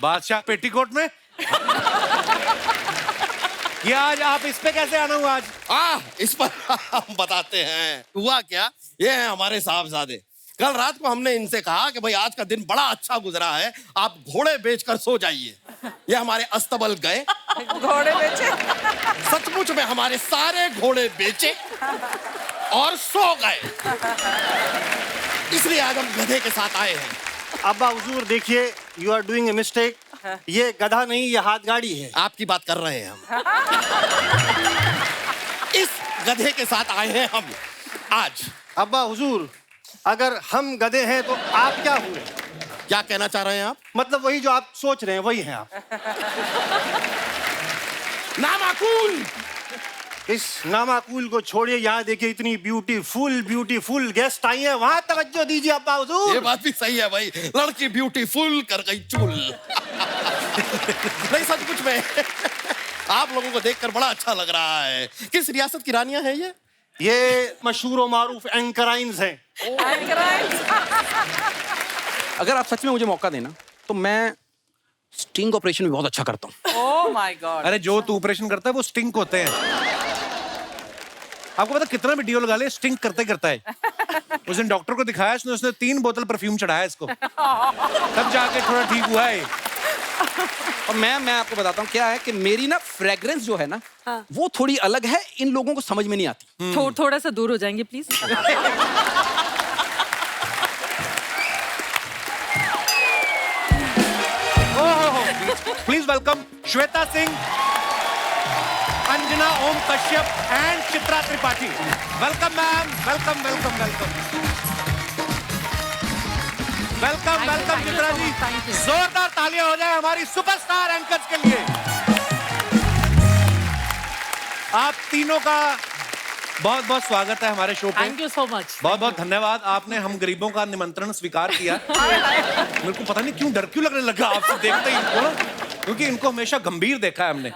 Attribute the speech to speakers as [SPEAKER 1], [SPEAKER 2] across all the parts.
[SPEAKER 1] बादशाह पेटीकोट में। ये आज आप इस पे कैसे आना हुआ आज?
[SPEAKER 2] इस पर हम बताते हैं। हुआ क्या, ये है हमारे साहबजादे। कल रात को हमने इनसे कहा कि भाई आज का दिन बड़ा अच्छा गुजरा है, आप घोड़े बेचकर सो जाइए। ये हमारे अस्तबल गए,
[SPEAKER 3] घोड़े बेचे।
[SPEAKER 2] सचमुच में हमारे सारे घोड़े बेचे और सो गए। इसलिए आज हम गधे के साथ आए हैं।
[SPEAKER 4] अब्बा हुजूर देखिए, you are doing a mistake. ये गधा नहीं, ये हाथ गाड़ी है।
[SPEAKER 2] आपकी बात कर रहे हैं हम। इस गधे के साथ आए हैं हम आज।
[SPEAKER 4] अब्बा हुजूर, अगर हम गधे हैं तो आप क्या हुए?
[SPEAKER 2] क्या कहना चाह रहे हैं आप?
[SPEAKER 4] मतलब वही जो आप सोच रहे हैं वही हैं आप।
[SPEAKER 2] नामाकूल।
[SPEAKER 4] इस नामाकूल को छोड़िए, यहाँ देखिए इतनी ब्यूटीफुल गेस्ट आई हैं, वहां तवज्जो दीजिए अब्बा हुजूर।
[SPEAKER 2] ये बात भी सही है भाई, लड़की ब्यूटीफुल कर गई चुल। नहीं सचमुच में आप लोगों को देखकर बड़ा अच्छा लग रहा है। किस रियासत की रानियां हैं ये?
[SPEAKER 4] ये मशहूर और मारूफ एंकराइन्स हैं।
[SPEAKER 5] अगर आप सच में मुझे मौका देना तो मैं स्टिंग ऑपरेशन भी बहुत अच्छा करता हूँ।
[SPEAKER 3] Oh my God.
[SPEAKER 1] अरे जो तू ऑपरेशन करता है वो स्टिंक होते हैं। आपको पता कितना भी डीओ लगा ले स्टिंक करते करता है। उस दिन डॉक्टर को दिखाया, उसने 3 बोतल परफ्यूम चढ़ाया इसको, तब जाके थोड़ा ठीक हुआ है।
[SPEAKER 5] और मैं आपको बताता हूँ क्या है कि मेरी ना फ्रेग्रेंस जो है ना, वो थोड़ी अलग है, इन लोगों को समझ में नहीं आती।
[SPEAKER 3] थोड़ा सा दूर हो जाएंगे please.
[SPEAKER 1] Please welcome Shweta Singh, Anjana Om Kashyap and Chitra Tripathi. Welcome ma'am, welcome welcome welcome welcome welcome Chitra ji. जोरदार तालियां हो जाए हमारी सुपरस्टार एंकर्स के लिए। आप तीनों का बहुत बहुत स्वागत है हमारे शो पे।
[SPEAKER 3] Thank you so much.
[SPEAKER 1] बहुत बहुत धन्यवाद, आपने हम गरीबों का निमंत्रण स्वीकार किया। मेरे को पता नहीं क्यों डर क्यों लगने लगा आपसे देखते ही इनको ना, क्योंकि इनको हमेशा गंभीर देखा है हमने।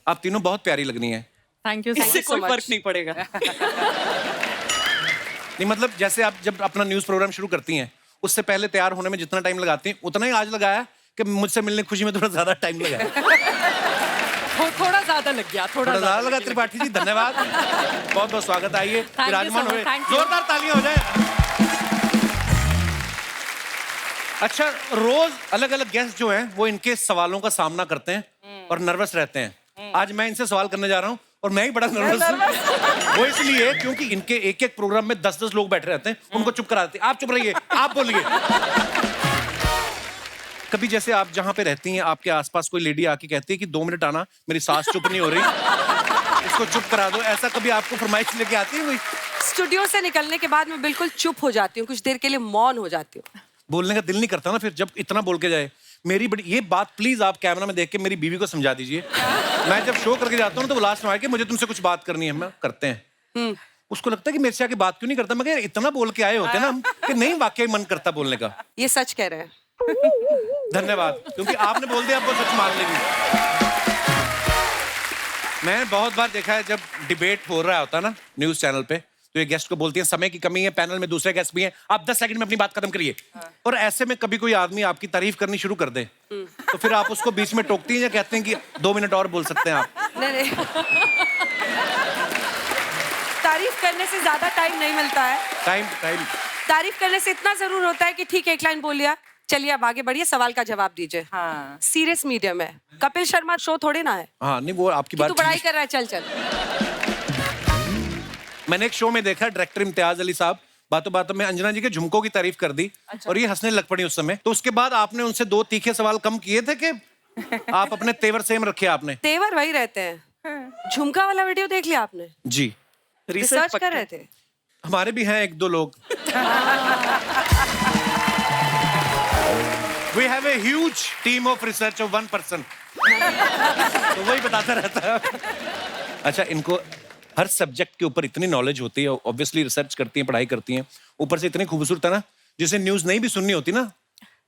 [SPEAKER 1] आप तीनों बहुत प्यारी लगनी है।
[SPEAKER 3] Thank you.
[SPEAKER 6] इससे कोई फर्क नहीं पड़ेगा।
[SPEAKER 1] नहीं मतलब जैसे आप जब अपना न्यूज प्रोग्राम शुरू करती हैं, उससे पहले तैयार होने में जितना टाइम लगाती हैं उतना ही आज लगाया कि मुझसे मिलने खुशी में थोड़ा ज्यादा टाइम लगाया।
[SPEAKER 3] थोड़ा ज्यादा लग गया, थोड़ा
[SPEAKER 1] ज्यादा लगा। त्रिपाठी जी धन्यवाद, बहुत बहुत स्वागत। आइए विराजमान
[SPEAKER 3] so much,
[SPEAKER 1] हुए,
[SPEAKER 3] thank you.
[SPEAKER 1] जोरदार तालियां हो जाए। अच्छा, रोज अलग अलग गेस्ट जो हैं वो इनके सवालों का सामना करते हैं और नर्वस रहते हैं। आज मैं इनसे सवाल करने जा रहा हूँ और मैं ही बड़ा नर्वस हूँ। वो इसलिए क्योंकि इनके एक एक प्रोग्राम में 10-10 लोग बैठे रहते हैं, उनको चुप करा देते हैं। आप चुप रहिए, आप बोलिए। कभी जैसे आप जहाँ पे रहती हैं, आपके आसपास कोई लेडी आके कहती है कि 2 मिनट आना, मेरी सांस चुप नहीं हो रही, इसको चुप करा दो, ऐसा कभी आपको फरमाइश लेके आती है कोई?
[SPEAKER 7] स्टूडियो से निकलने के बाद मैं बिल्कुल चुप हो जाती हूँ, कुछ देर के लिए मौन हो जाती हूँ।
[SPEAKER 1] बोलने का दिल नहीं करता ना फिर जब इतना बोल के जाए। मेरी बड़ी ये बात प्लीज आप कैमरा में देख के मेरी बीवी को समझा दीजिए। मैं जब शो करके जाता हूँ तो वो लास्ट में आके मुझे तुमसे कुछ बात करनी है, मैं करते हैं। उसको लगता है कि मेरे से आके बात क्यों नहीं करता। मगर इतना बोल के आए होते ना हम कि नहीं वाकई मन करता बोलने का।
[SPEAKER 7] ये सच कह रहे हैं।
[SPEAKER 1] धन्यवाद, क्योंकि आपने बोल दिया, अब वो सच मान लेगी। मैंने बहुत बार देखा है जब डिबेट हो रहा होता ना न्यूज चैनल पे, तो ये गेस्ट को बोलती है समय की कमी है, पैनल में दूसरे गेस्ट भी हैं, आप 10 सेकंड में अपनी बात खत्म करिए। और ऐसे में कभी कोई आदमी आपकी तारीफ करनी शुरू कर दे तो फिर आप उसको बीच में टोकती हैं या कहते हैं कि 2 मिनट और बोल सकते हैं आप?
[SPEAKER 7] नहीं तारीफ करने से ज्यादा टाइम नहीं मिलता है।
[SPEAKER 1] टाइम
[SPEAKER 7] तारीफ करने से इतना जरूर होता है कि ठीक है, एक लाइन बोल लिया, चलिए अब आगे बढ़िए, सवाल का जवाब दीजिए।
[SPEAKER 3] हाँ।
[SPEAKER 7] सीरियस मीडियम है, कपिल शर्मा शो थोड़े ना है।
[SPEAKER 1] हाँ नहीं, वो आपकी
[SPEAKER 7] तू
[SPEAKER 1] बात
[SPEAKER 7] पढ़ाई कर रहा है, चल चल।
[SPEAKER 1] मैंने एक शो में देखा, डायरेक्टर इम्तियाज अली साहब बातों बातों में अंजना जी के झुमकों की तारीफ कर दी। और ये हंसने लग पड़ी उस समय। तो उसके बाद आपने उनसे 2 तीखे सवाल कम किए थे कि आप अपने तेवर सेम रखे आपने?
[SPEAKER 7] तेवर वही रहते हैं। झुमका वाला वीडियो देख लिया आपने?
[SPEAKER 1] जी,
[SPEAKER 7] रिसर्च कर रहे थे।
[SPEAKER 1] हमारे भी हैं 1-2 लोग। We have a huge team of research of 1 person. तो वही बताता रहता है। अच्छा, इनको हर सब्जेक्ट के ऊपर इतनी नॉलेज होती है, ऑब्वियसली रिसर्च करती हैं, पढ़ाई करती हैं, ऊपर से इतनी खूबसूरत है ना, जिसे न्यूज नहीं भी सुननी होती ना,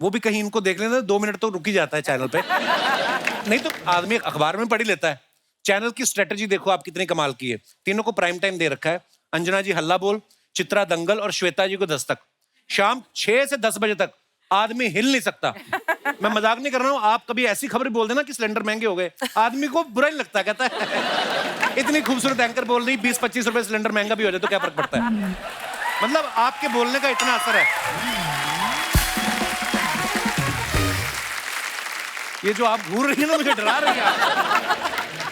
[SPEAKER 1] वो भी कहीं इनको देख लेना 2 मिनट तो रुक ही जाता है चैनल पे। नहीं तो आदमी अखबार में पढ़ ही लेता है। चैनल की स्ट्रेटेजी देखो आप कितनी कमाल की है। तीनों को प्राइम टाइम दे रखा है। अंजना जी हल्ला बोल, चित्रा दंगल और श्वेता जी को दस्तक। शाम 6 से 10 बजे तक आदमी हिल नहीं सकता। मैं मजाक नहीं कर रहा हूँ, आप कभी ऐसी खबर बोल देना कि सिलेंडर महंगे हो गए, आदमी को बुरा नहीं लगता, कहता है इतनी खूबसूरत एंकर बोल रही 20-25 रुपए सिलेंडर महंगा भी हो जाए तो क्या फर्क पड़ता है। मतलब आपके बोलने का इतना असर है। ये जो आप घूर रही है ना, मुझे डरा रही है।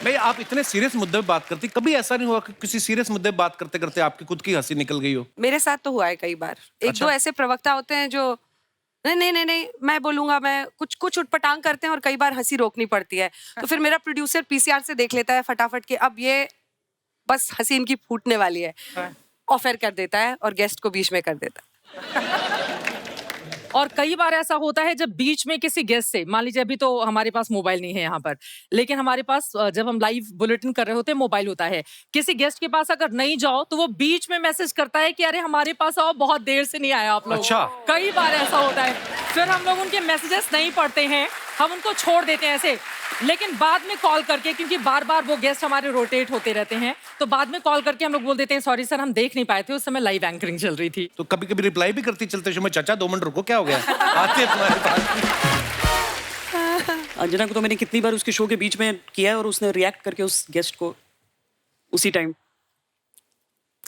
[SPEAKER 1] भाई आप इतने सीरियस मुद्दे पे बात करती, कभी ऐसा नहीं हुआ कि किसी सीरियस मुद्दे पे बात करते करते आपकी खुद की हंसी निकल गई हो?
[SPEAKER 7] मेरे साथ तो हुआ है कई बार। एक
[SPEAKER 1] अच्छा।
[SPEAKER 7] दो ऐसे प्रवक्ता होते हैं जो नहीं मैं बोलूंगा, मैं कुछ उटपटांग करते हैं और कई बार हंसी रोकनी पड़ती है। तो फिर मेरा प्रोड्यूसर पीसीआर से देख लेता है फटाफट के अब ये बस हंसी इनकी फूटने वाली है, ऑफ एयर कर देता है और गेस्ट को बीच में कर देता है।
[SPEAKER 3] और कई बार ऐसा होता है जब बीच में किसी गेस्ट से, मान लीजिए अभी तो हमारे पास मोबाइल नहीं है यहाँ पर, लेकिन हमारे पास जब हम लाइव बुलेटिन कर रहे होते हैं मोबाइल होता है, किसी गेस्ट के पास अगर नहीं जाओ तो वो बीच में मैसेज करता है कि अरे हमारे पास आओ, बहुत देर से नहीं आया आप लोग।
[SPEAKER 1] अच्छा।
[SPEAKER 3] कई बार ऐसा होता है, फिर हम लोग उनके मैसेजेस नहीं पढ़ते हैं, हम उनको छोड़ देते हैं ऐसे, लेकिन बाद में कॉल करके, क्योंकि बार बार वो गेस्ट हमारे रोटेट होते रहते हैं, तो बाद में कॉल करके हम लोग बोल देते हैं सॉरी सर हम देख नहीं पाए थे, उस समय लाइव एंकरिंग चल रही थी।
[SPEAKER 1] तो कभी कभी रिप्लाई भी करती चलते शो में, चाचा 2 मिनट रुको, क्या हो गया, आते हैं तुम्हारे पास।
[SPEAKER 6] अंजना को तो मैंने कितनी बार उसके शो के बीच में किया है और उसने रिएक्ट करके उस गेस्ट को उसी टाइम।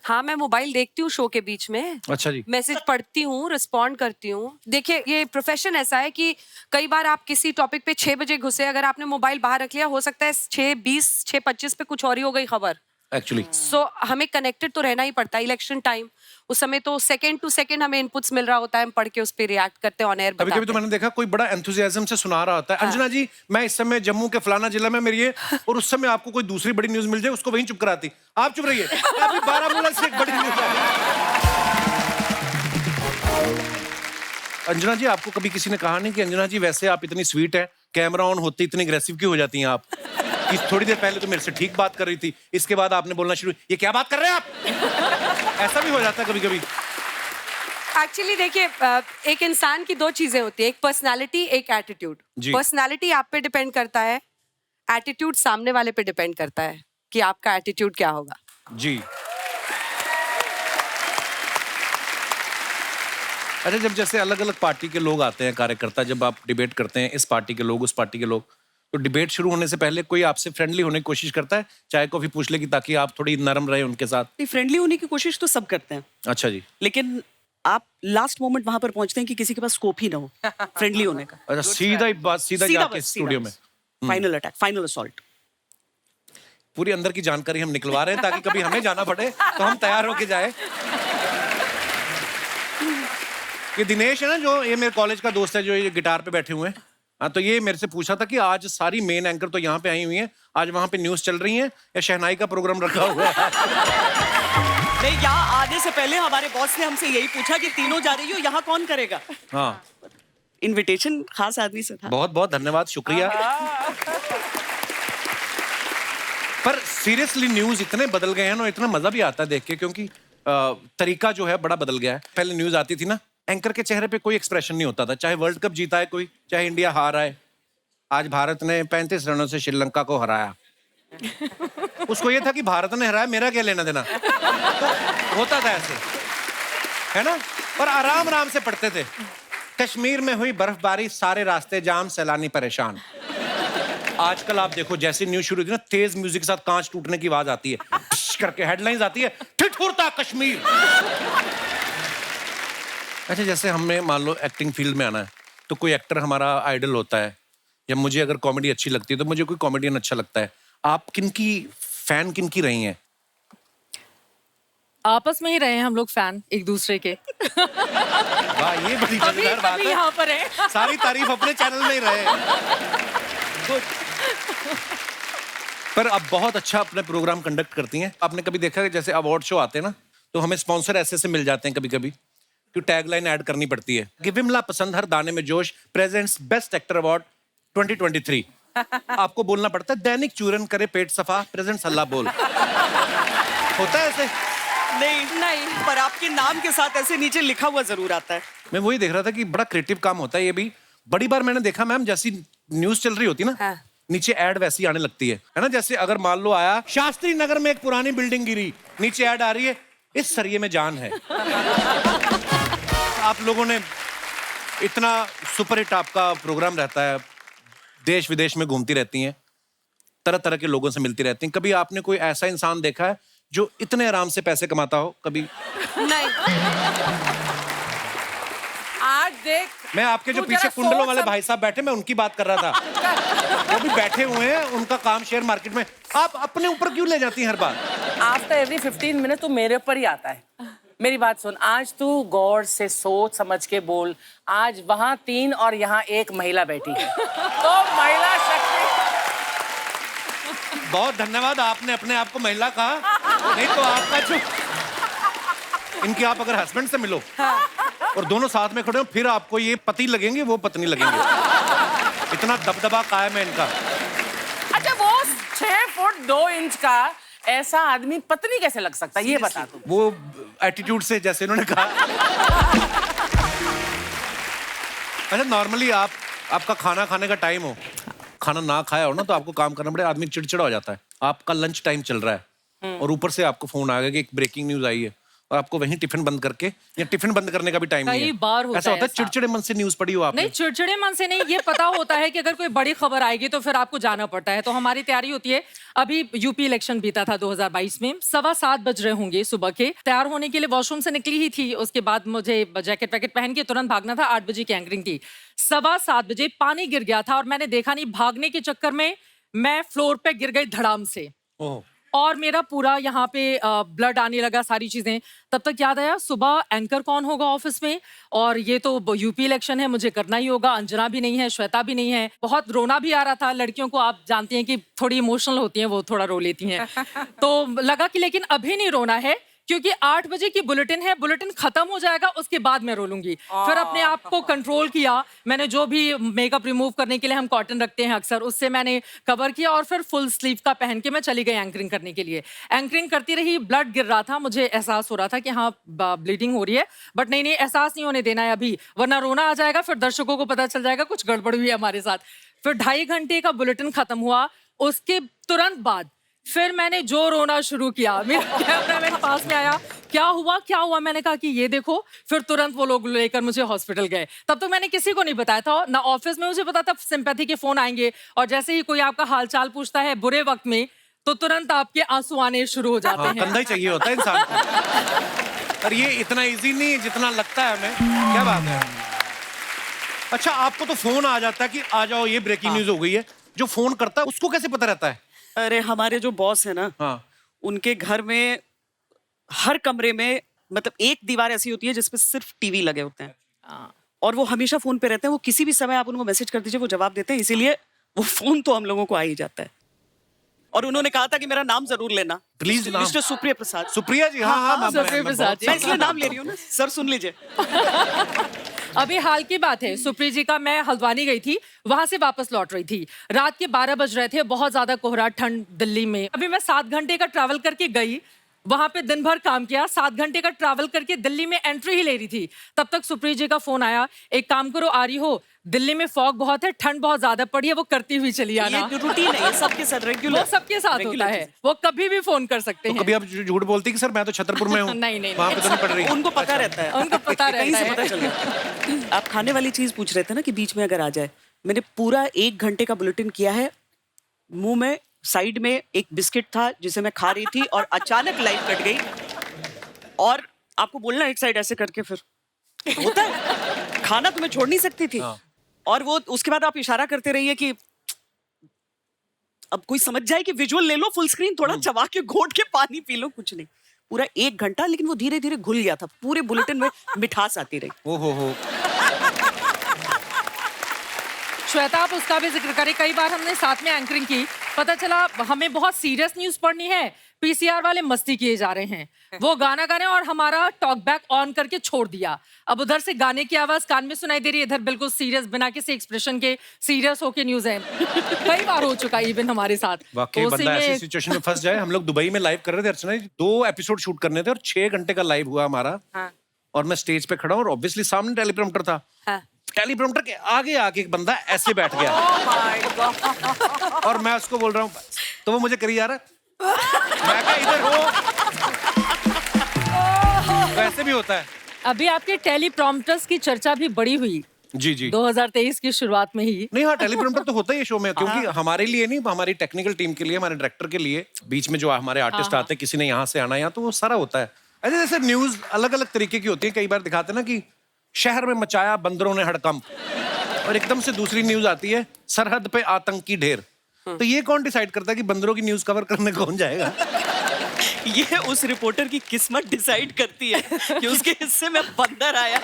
[SPEAKER 7] हाँ, मैं मोबाइल देखती हूँ शो के बीच में,
[SPEAKER 1] अच्छा जी।
[SPEAKER 7] मैसेज पढ़ती हूँ, रिस्पॉन्ड करती हूँ। देखिए ये प्रोफेशन ऐसा है कि कई बार आप किसी टॉपिक पे 6 बजे घुसे, अगर आपने मोबाइल बाहर रख लिया, हो सकता है 6:20 6:25 पे कुछ और ही हो गई खबर।
[SPEAKER 1] एक्चुअली
[SPEAKER 7] सो हमें कनेक्टेड तो रहना ही पड़ता है। इलेक्शन टाइम, उस समय तो सेकंड टू सेकंड हमें इनपुट्स मिल रहा होता है, हम पढ़ के उस पर रिएक्ट करते हैं, ऑन एयर
[SPEAKER 1] कभी कभी तो मैंने देखा कोई बड़ा एंथुसियाज्म से सुना रहा होता है, अंजना जी मैं इस समय जम्मू के फलाना जिला में मेरी है, और उस समय आपको कोई दूसरी बड़ी न्यूज मिल जाए, उसको वहीं चुप कराती, आप चुप रहिए, अभी बारामूला से एक बड़ी न्यूज आई। अंजना जी आपको कभी किसी ने कहा नहीं कि अंजना जी वैसे आप इतनी स्वीट है, कैमरा ऑन होते इतनी अग्रेसिव क्यों हो जाती हैं आप? कि थोड़ी देर पहले तो मेरे से ठीक बात कर रही थी, इसके बाद आपने बोलना शुरू, ये क्या बात कर रहे हैं आप? ऐसा भी हो जाता है कभी कभी।
[SPEAKER 7] एक्चुअली देखिए, एक इंसान की 2 चीजें होती है, एक पर्सनालिटी, एक एटीट्यूड।
[SPEAKER 1] जी।
[SPEAKER 7] पर्सनालिटी आप पे डिपेंड करता है, एटीट्यूड सामने वाले पे डिपेंड करता है कि आपका एटीट्यूड क्या होगा।
[SPEAKER 1] जी। अच्छा, जब जैसे अलग अलग पार्टी के लोग आते हैं, कार्यकर्ता, जब आप डिबेट करते हैं, इस पार्टी के लोग उस पार्टी के लोग, तो डिबेट शुरू होने से पहले कोई आपसे फ्रेंडली होने की कोशिश करता है, चाय कॉफी पूछ ले कि ताकि आप थोड़ी नरम रहे उनके साथ?
[SPEAKER 6] फ्रेंडली होने की कोशिश तो सब करते हैं,
[SPEAKER 1] अच्छा जी।
[SPEAKER 6] लेकिन आप लास्ट मोमेंट वहां पर पहुंचते हैं कि किसी के पास स्कोप ही ना हो फ्रेंडली होने का।
[SPEAKER 1] अच्छा, सीधा ही बात, सीधा जाके स्टूडियो में
[SPEAKER 6] फाइनल अटैक, फाइनल असॉल्ट।
[SPEAKER 1] पूरी अंदर की जानकारी हम निकलवा रहे हैं ताकि कभी हमें जाना पड़े तो हम तैयार होके जाए। ये दिनेश है ना, जो ये मेरे कॉलेज का दोस्त है, जो ये गिटार पे बैठे हुए हैं, हाँ, तो ये मेरे से पूछा था कि आज सारी मेन एंकर तो यहाँ पे आई हुई हैं, आज वहाँ पे न्यूज चल रही है या शहनाई का प्रोग्राम रखा हुआ है?
[SPEAKER 6] नहीं, यहाँ आने से पहले हमारे बॉस ने हमसे यही पूछा कि तीनों जा रही हो, यहाँ कौन करेगा?
[SPEAKER 1] हाँ,
[SPEAKER 6] इनविटेशन खास आदमी से था।
[SPEAKER 1] बहुत बहुत धन्यवाद, शुक्रिया। पर सीरियसली न्यूज इतने बदल गए हैं ना, इतना मजा भी आता है देख के, क्योंकि तरीका जो है बड़ा बदल गया है। पहले न्यूज आती थी ना, एंकर के चेहरे पे कोई एक्सप्रेशन नहीं होता था, चाहे वर्ल्ड कप जीता है कोई, चाहे इंडिया हारा है। आज भारत ने 35 रनों से श्रीलंका को हराया, उसको ये था कि भारत ने हराया, मेरा क्या लेना देना। तो होता था ऐसे, है ना, और आराम आराम से पढ़ते थे। कश्मीर में हुई बर्फबारी, सारे रास्ते जाम, सैलानी परेशान। आजकल आप देखो, जैसी न्यूज शुरू होती है ना, तेज म्यूजिक के साथ कांच टूटने की आवाज आती है, करके हेडलाइंस आती है, ठिठुरता कश्मीर। अच्छा, जैसे हमने मान लो एक्टिंग फील्ड में आना है, तो कोई एक्टर हमारा आइडल होता है, या मुझे अगर कॉमेडी अच्छी लगती है तो मुझे कोई कॉमेडियन अच्छा लगता है। आप किनकी फैन किनकी रही हैं?
[SPEAKER 3] आपस में ही रहे हैं हम लोग फैन एक दूसरे के।
[SPEAKER 1] वाह, ये बड़ी
[SPEAKER 3] अभी
[SPEAKER 1] मजेदार बात
[SPEAKER 3] अभी
[SPEAKER 1] है।
[SPEAKER 3] यहाँ पर है।
[SPEAKER 1] सारी तारीफ अपने चैनल में ही रहे। पर आप बहुत अच्छा अपने प्रोग्राम कंडक्ट करती हैं। आपने कभी देखा कि जैसे अवार्ड शो आते हैं ना, तो हमें स्पॉन्सर ऐसे से मिल जाते हैं कभी कभी कि टैगलाइन ऐड करनी पड़ती है कि विमला पसंद हर दाने में जोश प्रेजेंट्स बेस्ट एक्टर अवार्ड 2023। आपको बोलना पड़ता है दैनिक चूरन करे पेट सफा प्रेजेंट्स हल्ला बोल। होता है ऐसे?
[SPEAKER 6] नहीं, पर आपके नाम के साथ ऐसे नीचे लिखा हुआ जरूर आता है।
[SPEAKER 1] मैं वही देख रहा था कि बड़ा क्रिएटिव काम होता है ये भी। बड़ी बार मैंने देखा मैम, जैसी न्यूज चल रही होती ना,
[SPEAKER 7] हाँ।
[SPEAKER 1] नीचे ऐड वैसी आने लगती है ना। जैसे अगर मान लो आया शास्त्री नगर में एक पुरानी बिल्डिंग गिरी, नीचे ऐड आ रही है इस सरिये में जान है। आप लोगों ने इतना सुपर हिट आपका प्रोग्राम रहता है, देश विदेश में घूमती रहती हैं, तरह तरह के लोगों से मिलती रहती हैं, कभी आपने कोई ऐसा इंसान देखा है जो इतने आराम से पैसे कमाता हो? कभी?
[SPEAKER 7] नहीं,
[SPEAKER 3] आज देख,
[SPEAKER 1] मैं आपके जो
[SPEAKER 3] तू
[SPEAKER 1] पीछे
[SPEAKER 3] जरा
[SPEAKER 1] कुंडलों
[SPEAKER 3] सोच
[SPEAKER 1] वाले
[SPEAKER 3] सम-
[SPEAKER 1] भाई साहब बैठे, मैं उनकी बात कर रहा था। वो भी बैठे हुए हैं, उनका काम शेयर मार्केट में। आप अपने ऊपर क्यों ले जाती हैं हर बार?
[SPEAKER 8] आफ्टर एवरी 15 मिनट तू मेरे ऊपर ही आता है। मेरी बात सुन, आज तू गौर से सोच समझ के बोल। आज वहां 3 और यहाँ 1 महिला बैठी है, तो महिला शक्ति।
[SPEAKER 1] बहुत धन्यवाद, आपने अपने आप को महिला कहा, नहीं तो आपका जो इनके आप अगर हस्बैंड से मिलो और दोनों साथ में खड़े हो, फिर आपको ये पति लगेंगे, वो पत्नी लगेंगे। इतना दबदबा कायम है इनका।
[SPEAKER 8] अच्छा, वो 6 फुट 2 इंच का ऐसा आदमी पत्नी कैसे लग सकता है, ये बता तू।
[SPEAKER 1] वो एटीट्यूड से, जैसे इन्होंने कहा। अच्छा, नॉर्मली आपका खाना खाने का टाइम हो, खाना ना खाया हो ना, तो आपको काम करना पड़े, आदमी चिड़चिड़ा हो जाता है। आपका लंच टाइम चल रहा है और ऊपर से आपको फोन आ गया कि एक ब्रेकिंग न्यूज आई है, और आपको वहीं टिफिन बंद करके, या टिफिन बंद करने का भी टाइम नहीं है।
[SPEAKER 3] कई बार होता
[SPEAKER 1] ऐसा
[SPEAKER 3] है
[SPEAKER 1] होता है,
[SPEAKER 3] ऐसा।
[SPEAKER 1] चिड़चिड़े मन से न्यूज पढ़ी हो आपने?
[SPEAKER 3] नहीं, चिड़चिड़े मन से नहीं, ये पता होता है कि अगर कोई बड़ी खबर आएगी तो फिर आपको जाना पड़ता है। तो हमारी तैयारी होती है। अभी यूपी इलेक्शन बीता था 2022 में, 7:15 बज रहे होंगे सुबह के। तैयार होने के लिए वॉशरूम से निकली ही थी, उसके बाद मुझे जैकेट वैकेट पहन के तुरंत भागना था। 8 बजे की एंकरिंग थी। 7:15 बजे पानी गिर गया था और मैंने देखा नहीं, भागने के चक्कर में मैं फ्लोर पे गिर गई धड़ाम से,
[SPEAKER 1] ओह,
[SPEAKER 3] और मेरा पूरा यहाँ पे ब्लड आने लगा, सारी चीजें। तब तक याद आया सुबह एंकर कौन होगा ऑफिस में, और ये तो यूपी इलेक्शन है, मुझे करना ही होगा। अंजना भी नहीं है, श्वेता भी नहीं है। बहुत रोना भी आ रहा था। लड़कियों को आप जानती हैं कि थोड़ी इमोशनल होती हैं, वो थोड़ा रो लेती हैं। तो लगा कि लेकिन अभी नहीं रोना है, क्योंकि 8 बजे की बुलेटिन है, बुलेटिन खत्म हो जाएगा, उसके बाद मैं रो लूंगी। फिर अपने आप को कंट्रोल किया मैंने, जो भी मेकअप रिमूव करने के लिए हम कॉटन रखते हैं अक्सर, उससे मैंने कवर किया, और फिर फुल स्लीव का पहन के मैं चली गई एंकरिंग करने के लिए। एंकरिंग करती रही, ब्लड गिर रहा था, मुझे एहसास हो रहा था कि हाँ ब्लीडिंग हो रही है, बट नहीं, एहसास नहीं होने देना है अभी, वरना रोना आ जाएगा, फिर दर्शकों को पता चल जाएगा कुछ गड़बड़ हुई है हमारे साथ। फिर 2.5 घंटे का बुलेटिन खत्म हुआ, उसके तुरंत बाद फिर मैंने जो रोना शुरू किया। मेरा कैमरामैन पास में आया, क्या हुआ, मैंने कहा कि ये देखो। फिर तुरंत वो लोग लेकर मुझे हॉस्पिटल गए। तब तो मैंने किसी को नहीं बताया था, ना ऑफिस में मुझे पता था सिंपैथी के फोन आएंगे, और जैसे ही कोई आपका हालचाल पूछता है बुरे वक्त में, तो तुरंत आपके आंसू आने शुरू हो जाते
[SPEAKER 1] हाँ,
[SPEAKER 3] हैं।
[SPEAKER 1] कंधा ही चाहिए होता है इंसान को। और ये इतना इजी नहीं है जितना लगता है हमें। क्या बात है। अच्छा, आपको तो फोन आ जाता है कि आ जाओ, ये ब्रेकिंग न्यूज हो गई है। जो फोन करता है उसको कैसे पता रहता है?
[SPEAKER 6] अरे हमारे जो बॉस है ना,
[SPEAKER 1] हाँ,
[SPEAKER 6] उनके घर में हर कमरे में मतलब एक दीवार ऐसी होती है जिसपे सिर्फ टीवी लगे होते हैं, और वो हमेशा फोन पे रहते हैं। वो किसी भी समय आप उनको मैसेज कर दीजिए, वो जवाब देते हैं, इसीलिए वो फोन तो हम लोगों को आ ही जाता है। और उन्होंने कहा था कि मेरा नाम जरूर लेना,
[SPEAKER 1] प्लीज नाम।
[SPEAKER 6] मिस्टर सुप्रिया प्रसाद।
[SPEAKER 1] सुप्रिया जी, हाँ,
[SPEAKER 3] सुप्रिया प्रसाद जी।
[SPEAKER 6] मैं इसलिए नाम ले रही हूँ ना सर, सुन लीजिए।
[SPEAKER 3] अभी हाल की बात है, सुप्रिया जी का, मैं हल्द्वानी गई थी, वहां से वापस लौट रही थी। रात के 12 बज रहे थे, बहुत ज्यादा कोहरा, ठंड दिल्ली में। अभी मैं 7 घंटे का ट्रैवल करके गई, वहां पे दिन भर काम किया, 7 घंटे का ट्रैवल करके दिल्ली में एंट्री ही ले रही थी। तब तक सुप्रिया जी का फोन आया, एक काम करो, आ रही हो, दिल्ली में फॉग बहुत है, ठंड बहुत ज्यादा पड़ी है, वो करती हुई चली आना।
[SPEAKER 6] ये रूटीन है, ये सबके साथ रेगुलर,
[SPEAKER 3] वो सबके साथ होता है, वो कभी भी फोन कर सकते
[SPEAKER 1] तो
[SPEAKER 3] हैं।
[SPEAKER 1] कभी आप झूठ बोलती कि सर मैं तो छतरपुर में हूँ?
[SPEAKER 3] नहीं,
[SPEAKER 1] वहाँ पे तो नहीं पड़ रही।
[SPEAKER 6] उनको पता रहता है,
[SPEAKER 3] उनको पता
[SPEAKER 6] कहीं
[SPEAKER 3] रहता
[SPEAKER 6] से पता
[SPEAKER 3] है।
[SPEAKER 6] चल गया। आप खाने वाली चीज पूछ रहे थे ना कि बीच में अगर आ जाए, मैंने पूरा 1 घंटे का बुलेटिन किया है। मुंह में साइड में एक बिस्किट था जिसे मैं खा रही थी, और अचानक लाइट कट गई, और आपको बोलना एक साइड ऐसे करके, फिर होता है, खाना तो मैं छोड़ नहीं सकती थी। और वो उसके बाद आप इशारा करते रहिए कि अब कोई समझ जाए कि विजुअल ले लो फुल स्क्रीन, थोड़ा चबा के घोट के पानी पी लो, कुछ नहीं। पूरा 1 घंटा, लेकिन वो धीरे धीरे घुल गया था, पूरे बुलेटिन में मिठास आती रही।
[SPEAKER 1] ओ हो।
[SPEAKER 3] श्वेता, आप उसका भी जिक्र करें, कई बार हमने साथ में एंकरिंग की, पता चला हमें बहुत सीरियस न्यूज पढ़नी है, पीसीआर वाले मस्ती किए जा रहे हैं, वो गाना गा रहे हैं और हमारा टॉक बैक ऑन करके छोड़ दिया। अब उधर से गाने की आवाज कान में सुनाई दे रही है, इधर बिल्कुल सीरियस, बिना किसी एक्सप्रेशन के सीरियस होके न्यूज है। कई बार हो चुका इवन हमारे साथ।
[SPEAKER 1] वाकई बंदा ऐसी सिचुएशन में फंस जाए। हम लोग दुबई में लाइव कर रहे थे अर्चना जी, 2 एपिसोड शूट करने थे और 6 घंटे का लाइव हुआ हमारा। और मैं स्टेज पे खड़ा हूँ और ऑब्वियसली सामने टेलीप्रॉम्प्टर था। टेलीप्रॉम्प्टर के आगे आके एक बंदा ऐसे बैठ गया। और मैं उसको बोल रहा हूँ, तो वो मुझे करी जा रहा है, मैं कहा इधर हो। वैसे भी होता है।
[SPEAKER 3] अभी आपके टेलीप्रॉम्प्टर्स की चर्चा भी बड़ी हुई,
[SPEAKER 1] जी जी
[SPEAKER 3] 2023 की शुरुआत में ही।
[SPEAKER 1] नहीं हाँ, टेलीप्रॉम्प्टर तो होता ही है शो में, क्योंकि हमारे लिए नहीं, हमारी टेक्निकल टीम के लिए, हमारे डायरेक्टर के लिए, बीच में जो हमारे आर्टिस्ट आते हैं, किसी ने यहाँ से आना, यहाँ तो वो सारा होता है। ऐसे जैसे न्यूज अलग अलग तरीके की होती है, कई बार दिखाते हैं ना कि शहर में मचाया बंदरों ने हड़कंप, और एकदम से दूसरी न्यूज आती है सरहद पे आतंकी ढेर। तो ये कौन डिसाइड करता है कि बंदरों की न्यूज कवर करने कौन जाएगा?
[SPEAKER 6] ये उस रिपोर्टर की किस्मत डिसाइड करती है कि उसके हिस्से में बंदर आया।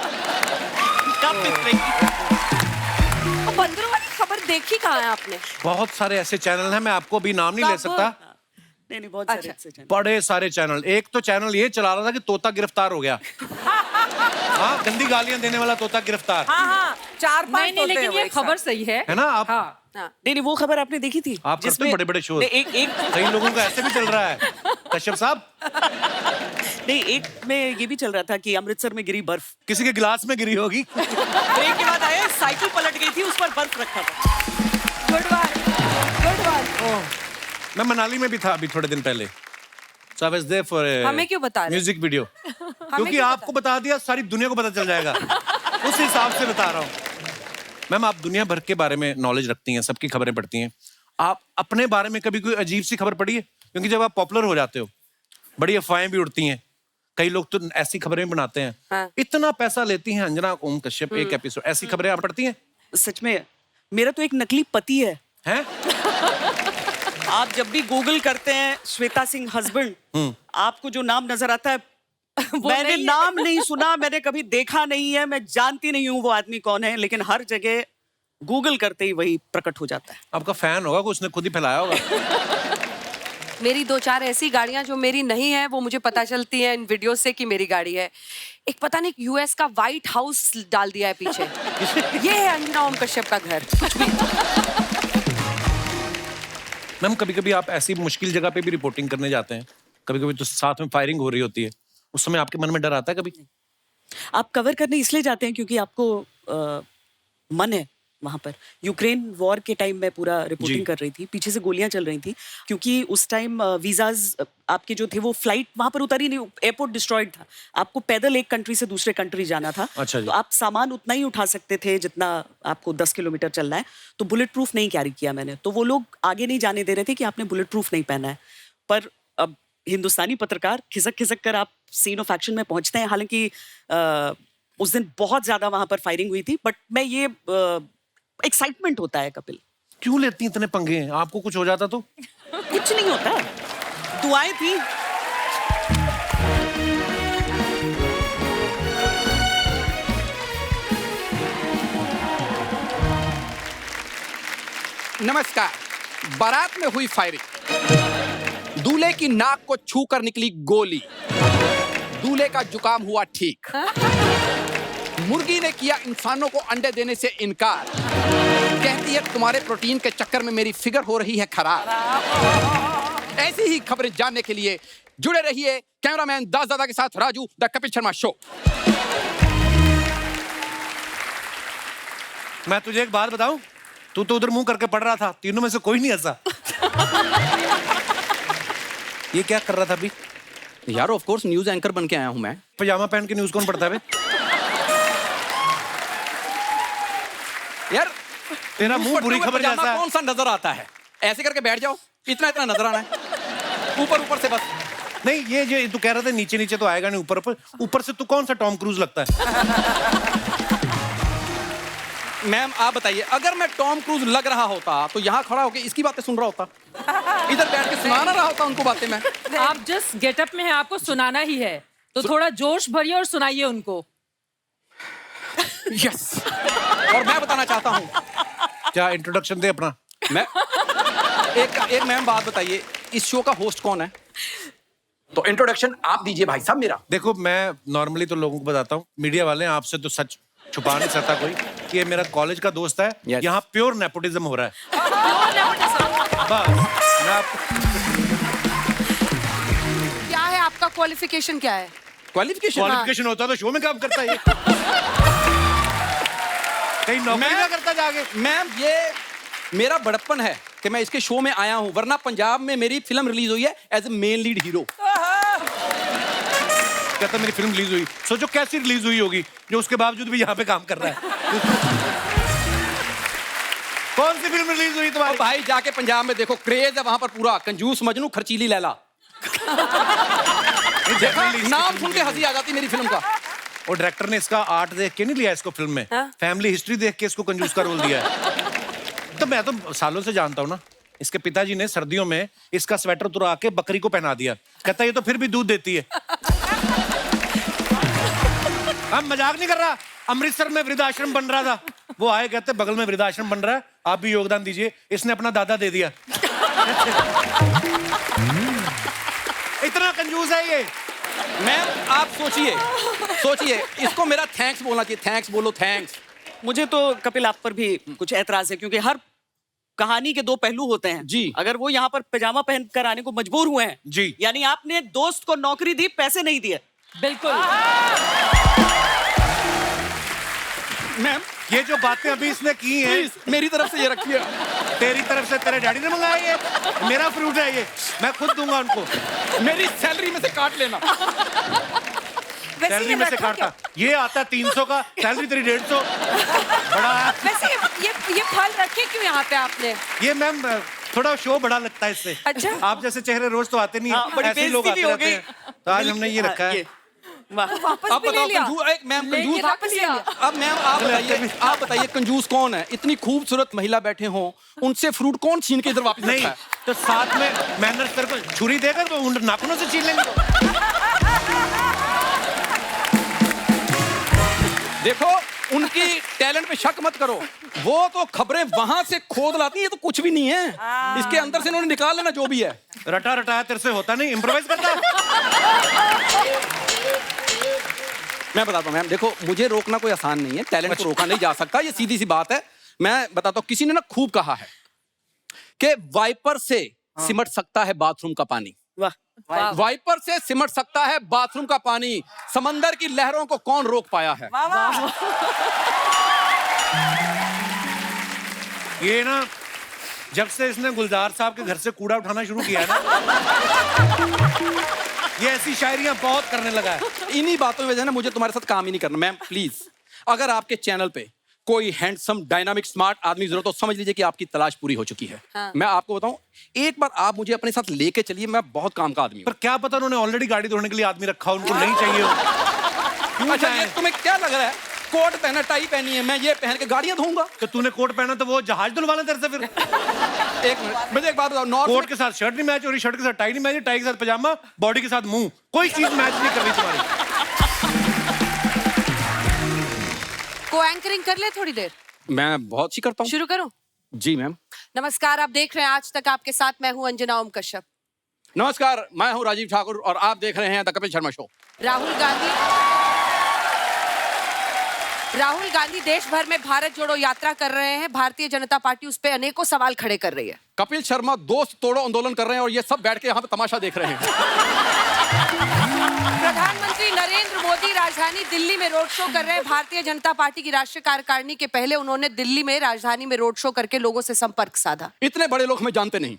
[SPEAKER 7] अब बंदरों वाली खबर देखी कहाँ है आपने?
[SPEAKER 1] बहुत सारे ऐसे चैनल हैं, मैं आपको अभी नाम नहीं ले
[SPEAKER 7] कब?
[SPEAKER 1] सकता।
[SPEAKER 6] नहीं बहुत सारे
[SPEAKER 7] अच्छा।
[SPEAKER 6] ऐसे चैनल।
[SPEAKER 1] बड़े सारे चैनल। एक तो चैनल ये चला रहा था कि तोता गिरफ्तार हो गया। हाँ, गंदी गालियां देने वाला तोता गिरफ्तार,
[SPEAKER 8] हाँ हाँ, 4-5
[SPEAKER 3] नहीं नहीं, लेकिन ये खबर सही है
[SPEAKER 1] है ना? आप
[SPEAKER 7] हाँ।
[SPEAKER 6] नहीं वो खबर आपने देखी थी?
[SPEAKER 1] आप करते हो बड़े-बड़े शो।
[SPEAKER 6] नहीं, एक
[SPEAKER 1] कई लोगों का ऐसे भी चल रहा है कश्यप साहब।
[SPEAKER 6] नहीं, एक में ये भी चल रहा था कि अमृतसर में गिरी बर्फ।
[SPEAKER 1] किसी के गिलास में गिरी होगी।
[SPEAKER 6] ब्रेक के बाद आए, साइकिल पलट गई थी, उस पर बर्फ रखा था।
[SPEAKER 7] Good one.
[SPEAKER 1] मैं मनाली में भी था अभी थोड़े दिन पहले। So I was there for a
[SPEAKER 7] हमें क्यों बता रहे?
[SPEAKER 1] Music video. क्योंकि
[SPEAKER 7] क्यों
[SPEAKER 1] आपको बता दिया, सारी दुनिया को पता चल जाएगा। उस हिसाब से बता रहा हूँ। मैम, आप दुनिया भर के बारे में नॉलेज रखती हैं, सबकी खबरें पढ़ती हैं। आप अपने बारे में कभी कोई अजीब सी खबर पढ़ी है? क्योंकि जब आप पॉपुलर हो जाते हो, बड़ी अफवाहें भी उड़ती हैं। कई लोग तो ऐसी खबरें भी बनाते हैं।
[SPEAKER 7] हाँ।
[SPEAKER 1] इतना पैसा लेती हैं अंजना ओम कश्यप एक एपिसोड, ऐसी खबरें आप पढ़ती हैं?
[SPEAKER 6] सच में मेरा तो एक नकली पति है।
[SPEAKER 1] हैं?
[SPEAKER 6] आप जब भी गूगल करते हैं श्वेता सिंह हस्बैंड, आपको जो नाम नजर आता है, मैंने
[SPEAKER 3] नहीं है।
[SPEAKER 6] नाम नहीं सुना, मैंने कभी देखा नहीं है, मैं जानती नहीं हूँ वो आदमी कौन है, लेकिन हर जगह गूगल करते ही वही प्रकट हो जाता है।
[SPEAKER 1] आपका फैन होगा, कोई उसने खुद ही फैलाया होगा।
[SPEAKER 7] मेरी 2-4 ऐसी गाड़ियां जो मेरी नहीं है, वो मुझे पता चलती है इन वीडियो से कि मेरी गाड़ी है। एक पता नहीं यूएस का व्हाइट हाउस डाल दिया है पीछे। ये है अंजना ओम कश्यप का घर। कुछ भी।
[SPEAKER 1] मैम, कभी कभी आप ऐसी मुश्किल जगह पे भी रिपोर्टिंग करने जाते हैं, कभी कभी तो साथ में फायरिंग हो रही होती है, उस समय आपके मन में डर आता है कभी?
[SPEAKER 6] आप कवर करने इसलिए जाते हैं क्योंकि आपको मन है वहां पर। यूक्रेन वॉर के टाइम मैं पूरा
[SPEAKER 1] जी।
[SPEAKER 6] रिपोर्टिंग कर रही थी, पीछे से गोलियां चल रही थी, क्योंकि उस टाइम वीजाज आपके जो थे वो फ्लाइट वहां पर उतारी नहीं, एयरपोर्ट डिस्ट्रॉयड था, आपको पैदल एक कंट्री से दूसरे कंट्री जाना था।
[SPEAKER 1] अच्छा जी।
[SPEAKER 6] तो आप सामान उतना ही उठा सकते थे जितना आपको 10 किलोमीटर चलना है, तो बुलेट प्रूफ नहीं कैरी किया मैंने। तो वो लोग आगे नहीं जाने दे रहे थे कि आपने बुलेट प्रूफ नहीं पहना है। पर अब हिंदुस्तानी पत्रकार खिसक खिसक कर आप सीन ऑफ एक्शन में पहुंचते हैं। हालांकि उस दिन बहुत ज्यादा वहां पर फायरिंग हुई थी, बट मैं ये एक्साइटमेंट होता है कपिल।
[SPEAKER 1] क्यों लेती हैं इतने पंगे? आपको कुछ हो जाता तो?
[SPEAKER 6] कुछ नहीं होता, दुआएं थी।
[SPEAKER 5] नमस्कार। बारात में हुई फायरिंग, दूल्हे की नाक को छूकर निकली गोली, दूल्हे का जुकाम हुआ ठीक, मुर्गी ने किया इंसानों को अंडे देने से इनकार, कहती है तुम्हारे प्रोटीन के चक्कर में मेरी फिगर हो रही है खराब। ऐसी ही खबरें जानने के लिए जुड़े रहिए कैमरामैन दासदादा के साथ राजू द कपिल शर्मा शो।
[SPEAKER 1] मैं तुझे एक बात बताऊं, तू तो उधर मुंह करके पढ़ रहा था, तीनों में से कोई नहीं हंसा। ये क्या कर रहा था अभी?
[SPEAKER 5] यार ऑफ कोर्स न्यूज एंकर बन के आया हूं मैं।
[SPEAKER 1] पजामा पहन के न्यूज कौन पढ़ता है बे?
[SPEAKER 5] यार
[SPEAKER 1] तेरा मुंह बुरी खबर
[SPEAKER 5] पजामा
[SPEAKER 1] जैसा है।
[SPEAKER 5] कौन सा नजर आता है? ऐसे करके बैठ जाओ, इतना इतना नजर आना है, ऊपर ऊपर से बस।
[SPEAKER 1] नहीं, ये तू कह रहा था नीचे नीचे तो आएगा नहीं, ऊपर ऊपर ऊपर से तू कौन सा टॉम क्रूज लगता है?
[SPEAKER 5] मैम आप बताइए, अगर मैं टॉम क्रूज लग रहा होता तो यहाँ खड़ा होकर इसकी बातें सुन रहा होता, इधर बैठ के सुना ना रहा होता उनको बातें मैं।
[SPEAKER 3] आप जस्ट गेटअप में हैं, आपको सुनाना ही है, तो थोड़ा जोश भरिए और सुनाइए उनको।
[SPEAKER 5] यस। और मैं बताना चाहता हूँ,
[SPEAKER 1] क्या इंट्रोडक्शन दे अपना।
[SPEAKER 5] मैं एक मैम बात बताइए, इस शो का होस्ट कौन है? तो इंट्रोडक्शन आप दीजिए भाई साहब मेरा।
[SPEAKER 1] देखो, मैं नॉर्मली तो लोगों को बताता हूँ, मीडिया वाले हैं, आपसे तो सच छुपा नहीं सकता कोई कि ये मेरा कॉलेज का दोस्त है।
[SPEAKER 5] Yes.
[SPEAKER 1] यहाँ प्योर नेपोटिज्म हो रहा है। बस मैं आपको
[SPEAKER 7] क्या है आपका क्वालिफिकेशन क्या है?
[SPEAKER 5] क्वालिफिकेशन
[SPEAKER 1] क्वालिफिकेशन होता तो शो में काम करता है ये। कहीं नौकरी ना करता जाके।
[SPEAKER 5] मैम ये मेरा बड़प्पन है कि मैं इसके शो में आया हूँ, वरना पंजाब में मेरी फिल्म रिलीज हुई है as a main lead hero.
[SPEAKER 1] कहता मेरी फिल्म रिलीज हुई। सोचो कैसी रिलीज हुई होगी जो उसके बावजूद भी यहाँ पे काम कर रहा है। कौन सी फिल्म रिलीज हुई तुम्हारी?
[SPEAKER 5] भाई जाके पंजाब में देखो, क्रेज है वहां पर पूरा, कंजूस मजनू खर्चीली लैला। नाम सुन के हंसी आ जाती मेरी फिल्म का।
[SPEAKER 1] और डायरेक्टर ने इसका आर्ट देख के नहीं लिया इसको फिल्म में, फैमिली हिस्ट्री देख के इसको कंजूस का रोल दिया है। तो मैं तो सालों से जानता हूँ ना, इसके पिताजी ने सर्दियों में इसका स्वेटर उतरा के बकरी को पहना दिया। कहता ये तो फिर भी दूध देती है। हम मजाक नहीं कर रहा। अमृतसर में वृद्धाश्रम बन रहा था, वो आए कहते बगल में वृद्धाश्रम बन रहा है, आप भी योगदान दीजिए। इसने अपना दादा दे दिया। इतना कंजूस है ये।
[SPEAKER 5] मैम आप सोचिए इसको मेरा थैंक्स बोलना चाहिए। थैंक्स बोलो, थैंक्स।
[SPEAKER 6] मुझे तो कपिल आप पर भी कुछ ऐतराज है, क्योंकि हर कहानी के दो पहलू होते हैं
[SPEAKER 5] जी।
[SPEAKER 6] अगर वो यहाँ पर पैजामा पहन कर आने को मजबूर हुए हैं
[SPEAKER 1] जी,
[SPEAKER 6] यानी आपने दोस्त को नौकरी दी, पैसे नहीं दिए।
[SPEAKER 3] बिल्कुल।
[SPEAKER 5] मैम
[SPEAKER 1] ये जो बातें अभी इसने की हैं,
[SPEAKER 5] प्लीज मेरी तरफ से ये रखिए।
[SPEAKER 1] तेरी तरफ से तेरे डैडी ने मंगाया ये? मेरा फ्रूट है ये, मैं खुद दूंगा उनको।
[SPEAKER 5] मेरी सैलरी में से काट लेना।
[SPEAKER 1] सैलरी में से काटता। ये आता 300 का, सैलरी तेरी 150। बड़ा
[SPEAKER 7] वैसे ये फल रखे क्यों यहाँ पे आपने?
[SPEAKER 1] ये मैम थोड़ा शो बड़ा लगता है इससे।
[SPEAKER 7] अच्छा।
[SPEAKER 1] आप जैसे चेहरे रोज तो आते नहीं
[SPEAKER 6] हाँ, बड़ी
[SPEAKER 1] है, ऐसे ही लोग
[SPEAKER 6] बेइज्जती
[SPEAKER 1] आते
[SPEAKER 6] भी हो
[SPEAKER 1] रहते हैं। तो आज हमने ये रखा है।
[SPEAKER 6] वाह।
[SPEAKER 7] वापस
[SPEAKER 5] अब
[SPEAKER 7] भी ले
[SPEAKER 5] बताओ
[SPEAKER 7] लिया।
[SPEAKER 5] कंजूस, मैम कंजूस
[SPEAKER 7] लेके वापस ले लिया।
[SPEAKER 5] अब मैम आप बताइए कंजूस कौन है? इतनी खूबसूरत महिला बैठे हो, उनसे फ्रूट कौन छीन के इधर वापस
[SPEAKER 1] नहीं
[SPEAKER 5] रखा है?
[SPEAKER 1] तो साथ में मैनर्स तेरे को छुरी देकर तो उन नाखूनों से छीन लेंगे।
[SPEAKER 5] देखो उनकी टैलेंट पे शक मत करो, वो तो खबरें वहां से खोद लाती है, ये तो कुछ भी नहीं है। इसके अंदर से इन्होंने निकाल लेना जो भी है।
[SPEAKER 1] रटा रटाया तेरे से होता नहीं, इम्प्रोवाइज करता।
[SPEAKER 5] मैं बताता हूँ मैम, देखो मुझे रोकना कोई आसान नहीं है, टैलेंट को रोका नहीं जा सकता, ये सीधी सी बात है। मैं बताता हूँ, किसी ने ना खूब कहा है कि वाइपर से सिमट सकता है बाथरूम का पानी।
[SPEAKER 6] वाह।
[SPEAKER 5] वाइपर से सिमट सकता है बाथरूम का पानी, समंदर की लहरों को कौन रोक पाया है?
[SPEAKER 1] ये ना जब से इसने गुलजार साहब के घर से कूड़ा उठाना शुरू किया है ना, ये ऐसी शायरियां बहुत करने लगा है।
[SPEAKER 5] इन्हीं बातों की वजह से ना मुझे तुम्हारे साथ काम ही नहीं करना। मैम प्लीज, अगर आपके चैनल पे कोई हैंडसम डायनामिक स्मार्ट आदमी जरूरत हो, समझ लीजिए कि आपकी तलाश पूरी हो चुकी है।
[SPEAKER 7] हाँ।
[SPEAKER 5] मैं आपको बताऊं, एक बार आप मुझे अपने साथ लेके चलिए, मैं बहुत काम का आदमी
[SPEAKER 1] पर क्या पता उन्होंने ऑलरेडी गाड़ी धोने के लिए आदमी रखा, उनको नहीं चाहिए हो।
[SPEAKER 5] हूं। अच्छा ये तुम्हें क्या लग रहा है? कोट पहना, टाई पहनी है, मैं ये पहन के गाड़ियां धोऊंगा?
[SPEAKER 1] तो तूने कोट पहना तो वो जहाज धुलवाना तेरे से फिर।
[SPEAKER 5] एक मिनट, मुझे एक बात बताओ, नॉर्थ
[SPEAKER 1] कोट के साथ शर्ट नहीं मैच हो रही, शर्ट के साथ टाई नहीं मैच, टाई के साथ पजामा, बॉडी के साथ मुंह, कोई चीज मैच नहीं कर रही तुम्हारी।
[SPEAKER 7] को एंकरिंग कर ले थोड़ी देर।
[SPEAKER 5] मैं बहुत सी करता हूँ।
[SPEAKER 7] शुरू करूं?
[SPEAKER 5] जी मैम।
[SPEAKER 7] नमस्कार, आप देख रहे हैं आज तक आपके साथ, मैं हूं अंजना ओम कश्यप।
[SPEAKER 5] नमस्कार, मैं हूँ राजीव ठाकुर और आप देख रहे हैं द कपिल शर्मा शो।
[SPEAKER 7] राहुल गांधी देश भर में भारत जोड़ो यात्रा कर रहे हैं। भारतीय जनता पार्टी उस पे अनेकों सवाल खड़े कर रही है।
[SPEAKER 5] कपिल शर्मा दोस्त तोड़ो आंदोलन कर रहे हैं और ये सब बैठ के यहाँ पे तमाशा देख रहे हैं।
[SPEAKER 7] प्रधानमंत्री नरेंद्र मोदी राजधानी दिल्ली में रोड शो कर रहे हैं। भारतीय जनता पार्टी की राष्ट्रीय कार्यकारिणी के पहले उन्होंने दिल्ली में राजधानी में रोड शो करके लोगों से संपर्क साधा।
[SPEAKER 5] इतने बड़े लोग हमें जानते नहीं।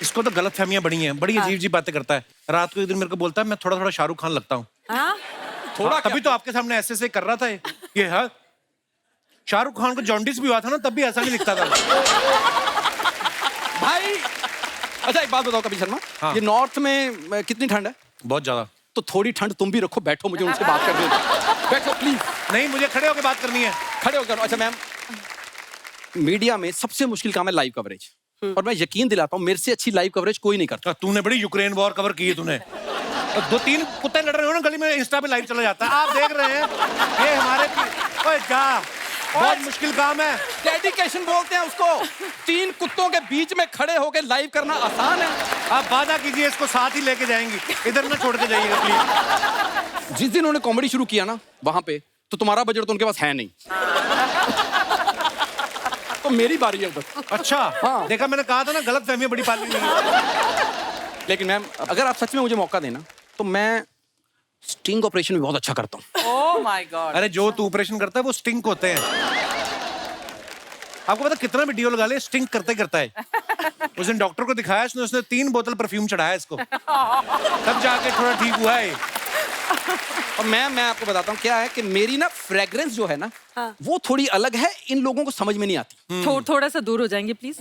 [SPEAKER 1] इसको तो गलत फहमियां बड़ी हैं, बड़ी अजीब अजीब बातें करता है। रात को एक दिन मेरे को बोलता है मैं थोड़ा थोड़ा शाहरुख खान लगता हूँ।
[SPEAKER 5] थोड़ा
[SPEAKER 1] तभी तो आपके सामने ऐसे कर रहा था ये। हाँ, शाहरुख खान को जॉन्डिस भी हुआ था ना, तब भी ऐसा नहीं दिखता था
[SPEAKER 5] भाई। अच्छा एक बात बताओ कपिल शर्मा,
[SPEAKER 1] हाँ।
[SPEAKER 5] ये नॉर्थ में कितनी ठंड है?
[SPEAKER 1] बहुत ज्यादा।
[SPEAKER 5] तो थोड़ी ठंड तुम भी रखो, बैठो, मुझे उनसे बात करनी है। बैठो प्लीज।
[SPEAKER 1] नहीं, मुझे खड़े होकर बात करनी है।
[SPEAKER 5] खड़े होकर। अच्छा मैम, मीडिया में सबसे मुश्किल काम है लाइव कवरेज, और मैं यकीन दिलाता हूँ मेरे से अच्छी लाइव कवरेज कोई नहीं करता।
[SPEAKER 1] तूने बड़ी यूक्रेन वॉर कवर की है तूने। तो 2-3 कुत्ते लड़ रहे हो ना गली में, इंस्टा पे लाइव चला जाता है, आप देख रहे हैं। ये हमारे ओए जा, बहुत मुश्किल काम है।
[SPEAKER 5] डेडिकेशन बोलते हैं उसको। 3 कुत्तों के बीच में खड़े होकर लाइव करना आसान है?
[SPEAKER 1] आप वादा कीजिए इसको साथ ही लेके जाएंगी, इधर ना छोड़ के जाइएगा प्लीज।
[SPEAKER 5] जिस दिन उन्होंने कॉमेडी शुरू किया ना वहां पे, तो तुम्हारा बजट तो उनके पास है नहीं। तो मेरी बारी है उधर।
[SPEAKER 1] अच्छा
[SPEAKER 5] हाँ।
[SPEAKER 1] देखा, मैंने कहा था ना, गलत फहमियां बड़ी पाली हुई हैं।
[SPEAKER 5] लेकिन मैम अगर आप सच में मुझे मौका देना तो मैं स्टिंग ऑपरेशन भी बहुत अच्छा करता हूँ।
[SPEAKER 8] Oh my God.
[SPEAKER 1] अरे जो तू ऑपरेशन करता है वो स्टिंक होते हैं। आपको पता कितना भी डियो लगा ले स्टिंक करते करता है। उस दिन डॉक्टर को दिखाया, उसने 3 बोतल परफ्यूम चढ़ाया इसको, तब जाके थोड़ा ठीक हुआ है।
[SPEAKER 5] और मैं आपको बताता हूँ क्या है कि मेरी ना फ्रेग्रेंस जो है ना, वो थोड़ी अलग है, इन लोगों को समझ में नहीं आती।
[SPEAKER 3] थोड़ा सा दूर हो जाएंगे प्लीज।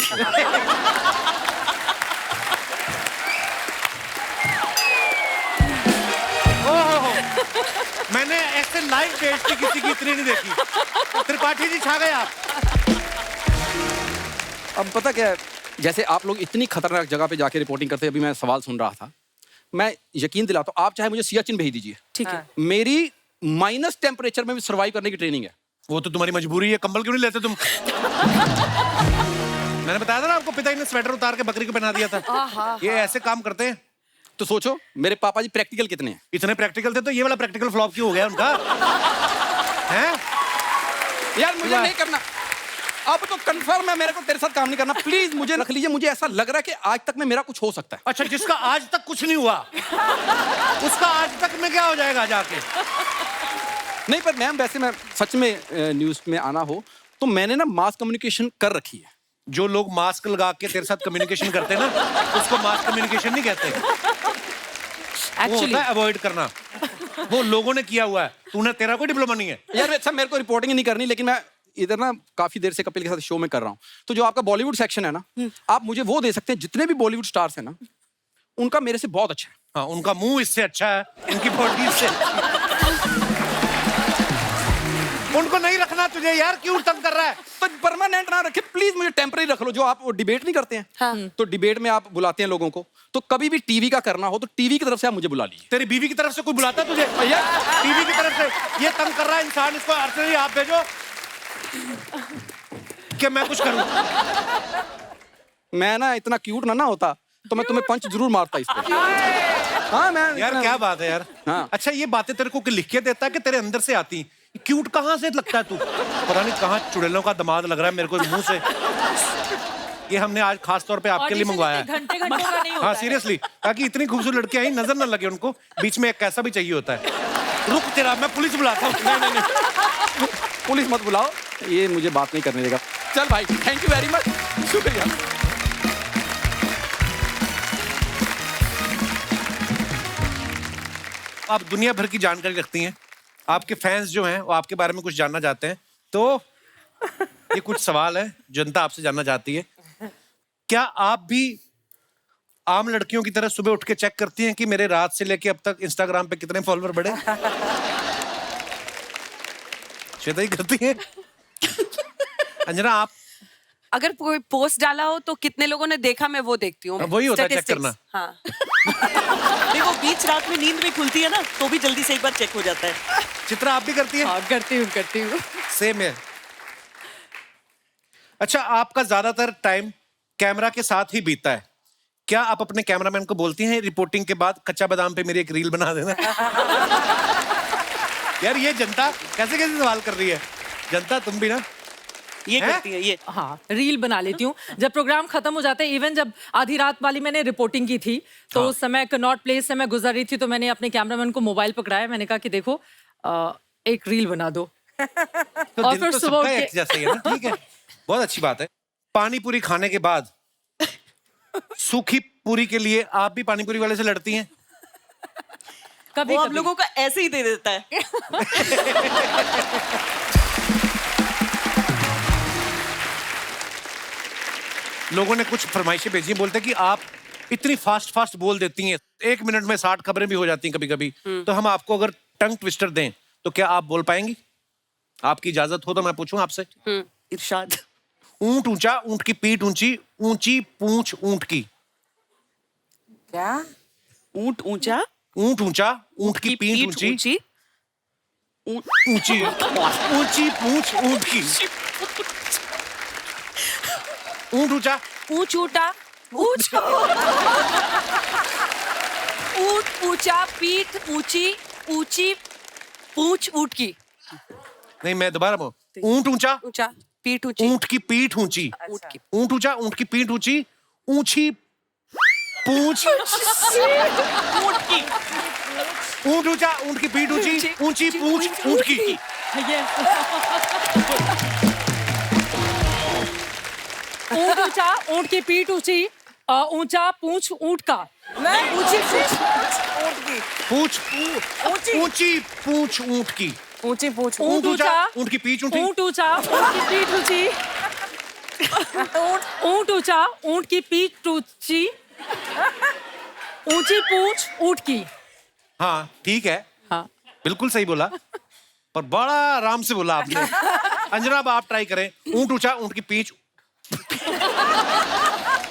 [SPEAKER 1] मैंने ऐसे लाइव बेइज्जती किसी की इतनी नहीं देखी। त्रिपाठी जी छा गए आप।
[SPEAKER 5] अब पता क्या है, जैसे आप लोग इतनी खतरनाक जगह पे जाके रिपोर्टिंग करते हैं, अभी मैं सवाल सुन रहा था, मैं यकीन दिलाता हूँ, आप चाहे मुझे सियाचिन भेज दीजिए,
[SPEAKER 6] ठीक है।
[SPEAKER 5] मेरी माइनस टेम्परेचर में भी सर्वाइव करने की ट्रेनिंग है।
[SPEAKER 1] वो तो तुम्हारी मजबूरी है, कंबल क्यों नहीं लेते तुम? मैंने बताया था ना आपको, पिताजी ने स्वेटर उतार के बकरी को पहना दिया था। ये ऐसे काम करते हैं।
[SPEAKER 5] तो सोचो मेरे पापा जी प्रैक्टिकल कितने हैं।
[SPEAKER 1] इतने प्रैक्टिकल थे तो ये वाला प्रैक्टिकल फ्लॉप क्यों हो गया उनका? हैं?
[SPEAKER 5] यार मुझे नहीं करना, अब तो कंफर्म है मेरे को तेरे साथ काम नहीं करना। प्लीज मुझे रख लीजिए, मुझे ऐसा लग रहा है कि आज तक में मेरा कुछ हो सकता है।
[SPEAKER 1] अच्छा, जिसका आज तक कुछ नहीं हुआ उसका आज तक में क्या हो जाएगा जाके?
[SPEAKER 5] नहीं पर मैम, वैसे मैं सच में न्यूज में आना हो तो मैंने ना मास कम्युनिकेशन कर रखी है।
[SPEAKER 1] जो लोग मास्क लगा के तेरे साथ कम्युनिकेशन करते हैं ना, उसको मास कम्युनिकेशन नहीं कहते। वो होता है अवॉइड करना। वो लोगों ने किया हुआ है, तूने, तेरा कोई डिप्लोमा नहीं है।
[SPEAKER 5] यार अच्छा, मेरे को रिपोर्टिंग नहीं करनी, लेकिन मैं इधर ना काफी देर से कपिल के साथ शो में कर रहा हूँ, तो जो आपका बॉलीवुड सेक्शन है ना, आप मुझे वो दे सकते हैं, जितने भी बॉलीवुड स्टार्स हैं ना, उनका मेरे से बहुत अच्छा है।
[SPEAKER 1] हाँ, उनका मुंह इससे अच्छा है, उनकी बॉडी इससे। उनको नहीं रखना तुझे यार, क्यों तंग कर रहा है?
[SPEAKER 5] तो परमानेंट ना रखे प्लीज, मुझे टेम्पररी रख लो। जो आप वो डिबेट नहीं करते हैं, तो डिबेट में आप बुलाते हैं लोगों को, तो कभी भी टीवी का करना हो तो टीवी की तरफ से आप मुझे बुला लीजिए।
[SPEAKER 1] तेरी बीवी की तरफ से कोई बुलाता है तुझे? भैया टीवी की तरफ से ये तंग कर रहा है इंसान, इसको अर्चना आप भेजो कि मैं कुछ करूं।
[SPEAKER 5] मैं ना इतना क्यूट ना होता तो मैं तुम्हें पंच जरूर मारता इस पे। हाँ मैं
[SPEAKER 1] यार क्या बात है यार।
[SPEAKER 5] हाँ।
[SPEAKER 1] अच्छा, ये बातें तेरे को लिख के देता है कि तेरे अंदर से आती? क्यूट कहाँ से लगता है तू? पता नहीं कहाँ चुड़ैलों का दामाद लग रहा है मेरे को मुंह से। ये हमने आज खास तौर पे आपके लिए मंगवाया है।
[SPEAKER 3] घंटे घंटे का नहीं होता
[SPEAKER 1] हाँ
[SPEAKER 3] है।
[SPEAKER 1] सीरियसली, ताकि इतनी खूबसूरत लड़की आई नजर न लगे उनको, बीच में एक कैसा भी चाहिए होता है। रुक तेरा, मैं पुलिस बुलाता हूँ। नहीं,
[SPEAKER 5] पुलिस मत बुलाओ, ये मुझे बात नहीं करने देगा। चल भाई, थैंक यू वेरी मच, शुक्रिया।
[SPEAKER 1] आप दुनिया भर की जानकारी रखती हैं, आपके फैंस जो हैं वो आपके बारे में कुछ जानना चाहते हैं, तो ये कुछ सवाल है जनता आपसे जानना चाहती है। क्या आप भी आम लड़कियों की तरह सुबह उठ के चेक करती हैं कि मेरे रात से लेके अब तक इंस्टाग्राम पे कितने फॉलोअर बढ़े? श्वेता ही करती है। अंजना आप?
[SPEAKER 7] अगर कोई पोस्ट डाला हो तो कितने लोगों ने देखा, मैं वो देखती हूँ।
[SPEAKER 1] वही होता है चेक
[SPEAKER 7] Statistics,
[SPEAKER 1] करना।
[SPEAKER 7] हाँ।
[SPEAKER 6] देखो बीच रात में नींद में खुलती है ना, तो भी जल्दी से एक बार चेक हो जाता है।
[SPEAKER 1] चित्रा आप भी करती है?
[SPEAKER 3] हाँ, करती हूँ।
[SPEAKER 1] सेम है। अच्छा, आपका ज्यादातर टाइम कैमरा के साथ ही बीतता है, क्या आप अपने कैमरामैन को बोलती हैं रिपोर्टिंग के बाद कच्चा बादाम पे मेरी एक रील बना देना? यार ये जनता कैसे कैसे सवाल कर रही है। जनता तुम भी ना
[SPEAKER 6] ये
[SPEAKER 1] हैं?
[SPEAKER 6] करती है ये।
[SPEAKER 3] हाँ, रील बना लेती हूँ जब प्रोग्राम खत्म हो जाता है। इवन जब आधी रात वाली मैंने रिपोर्टिंग की थी, तो उस समय कनॉट प्लेस से मैं गुजर रही थी, तो मैंने अपने कैमरामैन को मोबाइल पकड़ाया, मैंने कहा कि देखो एक रील बना दो।
[SPEAKER 1] तो
[SPEAKER 3] और
[SPEAKER 1] दिल
[SPEAKER 3] फिर
[SPEAKER 1] तो
[SPEAKER 3] सुबह
[SPEAKER 1] सबका
[SPEAKER 3] उठ के-
[SPEAKER 1] एक जैसा ही है ना, ठीक है, बहुत अच्छी बात है। पानी पूरी खाने के बाद सूखी पूरी के लिए आप भी पानी पूरी वाले से लड़ती हैं?
[SPEAKER 3] कभी
[SPEAKER 6] वो आप
[SPEAKER 3] कभी
[SPEAKER 6] लोगों का ऐसे ही दे देता है।
[SPEAKER 1] लोगों ने कुछ फरमाइशें भेजी हैं, बोलते हैं कि आप इतनी फास्ट बोल देती हैं, 1 मिनट में 60 खबरें भी हो जाती हैं कभी कभी, तो हम आपको अगर टंग ट्विस्टर दें तो क्या आप बोल पाएंगी? आपकी इजाजत हो तो मैं पूछूं आपसे।
[SPEAKER 6] इरशाद।
[SPEAKER 1] ऊंट ऊंचा, ऊंट की पीठ ऊंची, ऊंची पूंछ ऊंट की।
[SPEAKER 8] क्या?
[SPEAKER 6] ऊंट ऊंचा,
[SPEAKER 1] ऊंट ऊंचा, ऊंट की पीठ ऊंची,
[SPEAKER 6] ऊंची,
[SPEAKER 1] ऊंची ऊंची पूंछ ऊंट की। ऊंट ऊंचा,
[SPEAKER 7] ऊंच ऊंटा, ऊंच ऊंट ऊंचा, पीठ ऊंची, ऊंची पूंछ ऊंट की।
[SPEAKER 1] नहीं मैं दोबारा बोल, ऊंट ऊंचा,
[SPEAKER 7] ऊंचा, पीठ ऊंची,
[SPEAKER 1] ऊंट की पीठ ऊंची,
[SPEAKER 7] ऊंट की।
[SPEAKER 1] ऊंट ऊंचा, ऊंट की पीठ ऊंची, ऊंची पूंछ,
[SPEAKER 6] ऊंट की।
[SPEAKER 1] ऊंट ऊंचा, ऊंट की पीठ ऊंची, ऊंची पूंछ ऊंट की।
[SPEAKER 3] ये ऊंट ऊंचा, ऊंट की पीठ ऊंची, ऊंचा पूंछ ऊंट का।
[SPEAKER 8] नहीं, ऊंची पूछ ऊंट की। ऊंची
[SPEAKER 1] ऊंची पूंछ ऊंट की।
[SPEAKER 8] ऊंची पूछ
[SPEAKER 3] ऊंट ऊंचा,
[SPEAKER 1] ऊंट की पीठ ऊंची।
[SPEAKER 3] ऊंट ऊंचा, ऊंट की पीठ ऊंची, ऊंट ऊंचा, ऊंट की पीठ ऊंची, ऊंची पूंछ ऊंट की।
[SPEAKER 1] हाँ ठीक है,
[SPEAKER 3] हाँ।
[SPEAKER 1] बिल्कुल सही बोला, पर बड़ा आराम से बोला आपने। अंजना अब आप ट्राई करें। ऊंट ऊंचा, ऊंट की पीठ।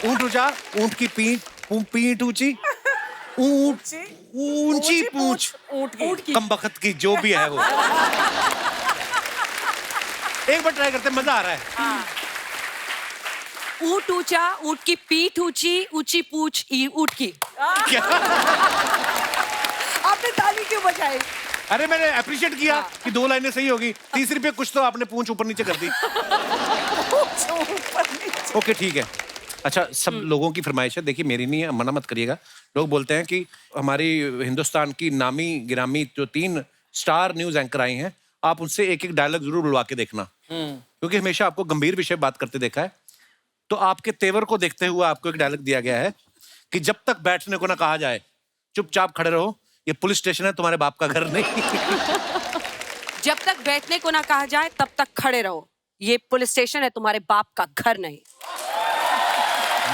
[SPEAKER 1] ऊंट ऊंचा, ऊंट की पीठ ऊंची, ऊंची पूंछ
[SPEAKER 8] ऊंट की।
[SPEAKER 1] कम बखत की जो भी है वो। एक बार ट्राई करते हैं, मजा आ रहा है।
[SPEAKER 7] ऊंट ऊंचा, ऊंट की पीठ ऊंची, ऊंची पूछ ऊंट की।
[SPEAKER 1] क्या?
[SPEAKER 7] आपने ताली क्यों बजाई?
[SPEAKER 1] अरे मैंने अप्रिशिएट किया कि 2 लाइनें सही होगी, तीसरी पे कुछ तो आपने पूंछ ऊपर नीचे कर दी। ओके ठीक है। अच्छा, सब लोगों की फरमाइश है, देखिए मेरी नहीं है, मना मत करिएगा। लोग बोलते हैं कि हमारी हिंदुस्तान की नामी गिरामी जो 3 स्टार न्यूज एंकर आई हैं, आप उनसे एक एक डायलॉग जरूर बुलवा के देखना, क्योंकि हमेशा आपको गंभीर विषय बात करते देखा है। तो आपके तेवर को देखते हुए आपको एक डायलॉग दिया गया है कि जब तक बैठने को ना कहा जाए चुपचाप खड़े रहो, ये पुलिस स्टेशन है, तुम्हारे बाप का घर नहीं।
[SPEAKER 7] जब तक बैठने को ना कहा जाए तब तक खड़े रहो, ये पुलिस स्टेशन है, तुम्हारे बाप का घर नहीं।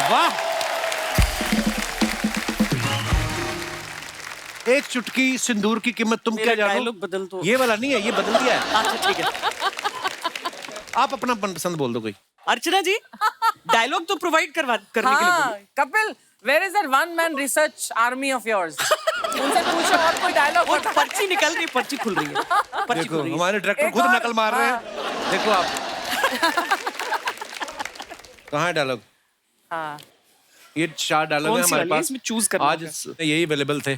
[SPEAKER 1] वाह, एक चुटकी सिंदूर की कीमत तुम क्या जानो।
[SPEAKER 6] डायलॉग बदल दो।
[SPEAKER 1] ये वाला नहीं है, ये बदल दिया है।
[SPEAKER 6] अच्छा ठीक है।
[SPEAKER 1] आप अपना पसंद बोल दो कोई।
[SPEAKER 6] अर्चना जी, डायलॉग तो प्रोवाइड करने के लिए
[SPEAKER 8] हाँ,
[SPEAKER 6] बोलो।
[SPEAKER 8] Kapil, where is that one man research army of yours? उनसे पूछो और कोई डायलॉग।
[SPEAKER 6] और पर्ची निकल रही, पर्ची खुल रही है, पर्ची
[SPEAKER 1] देखो
[SPEAKER 6] खुल रही है।
[SPEAKER 1] हमारे डायरेक्टर
[SPEAKER 8] एक
[SPEAKER 1] खुद
[SPEAKER 8] और-
[SPEAKER 1] नकल मार रहे हैं। देखो आप कहाँ है डायलॉग।
[SPEAKER 8] हाँ।
[SPEAKER 1] ये 4 डायलॉग
[SPEAKER 6] कौन
[SPEAKER 1] है
[SPEAKER 6] सी
[SPEAKER 1] हमारे
[SPEAKER 6] वाली है?
[SPEAKER 1] पास,
[SPEAKER 6] इसमें choose करना
[SPEAKER 1] आज
[SPEAKER 6] होगा।
[SPEAKER 1] यही अवेलेबल थे।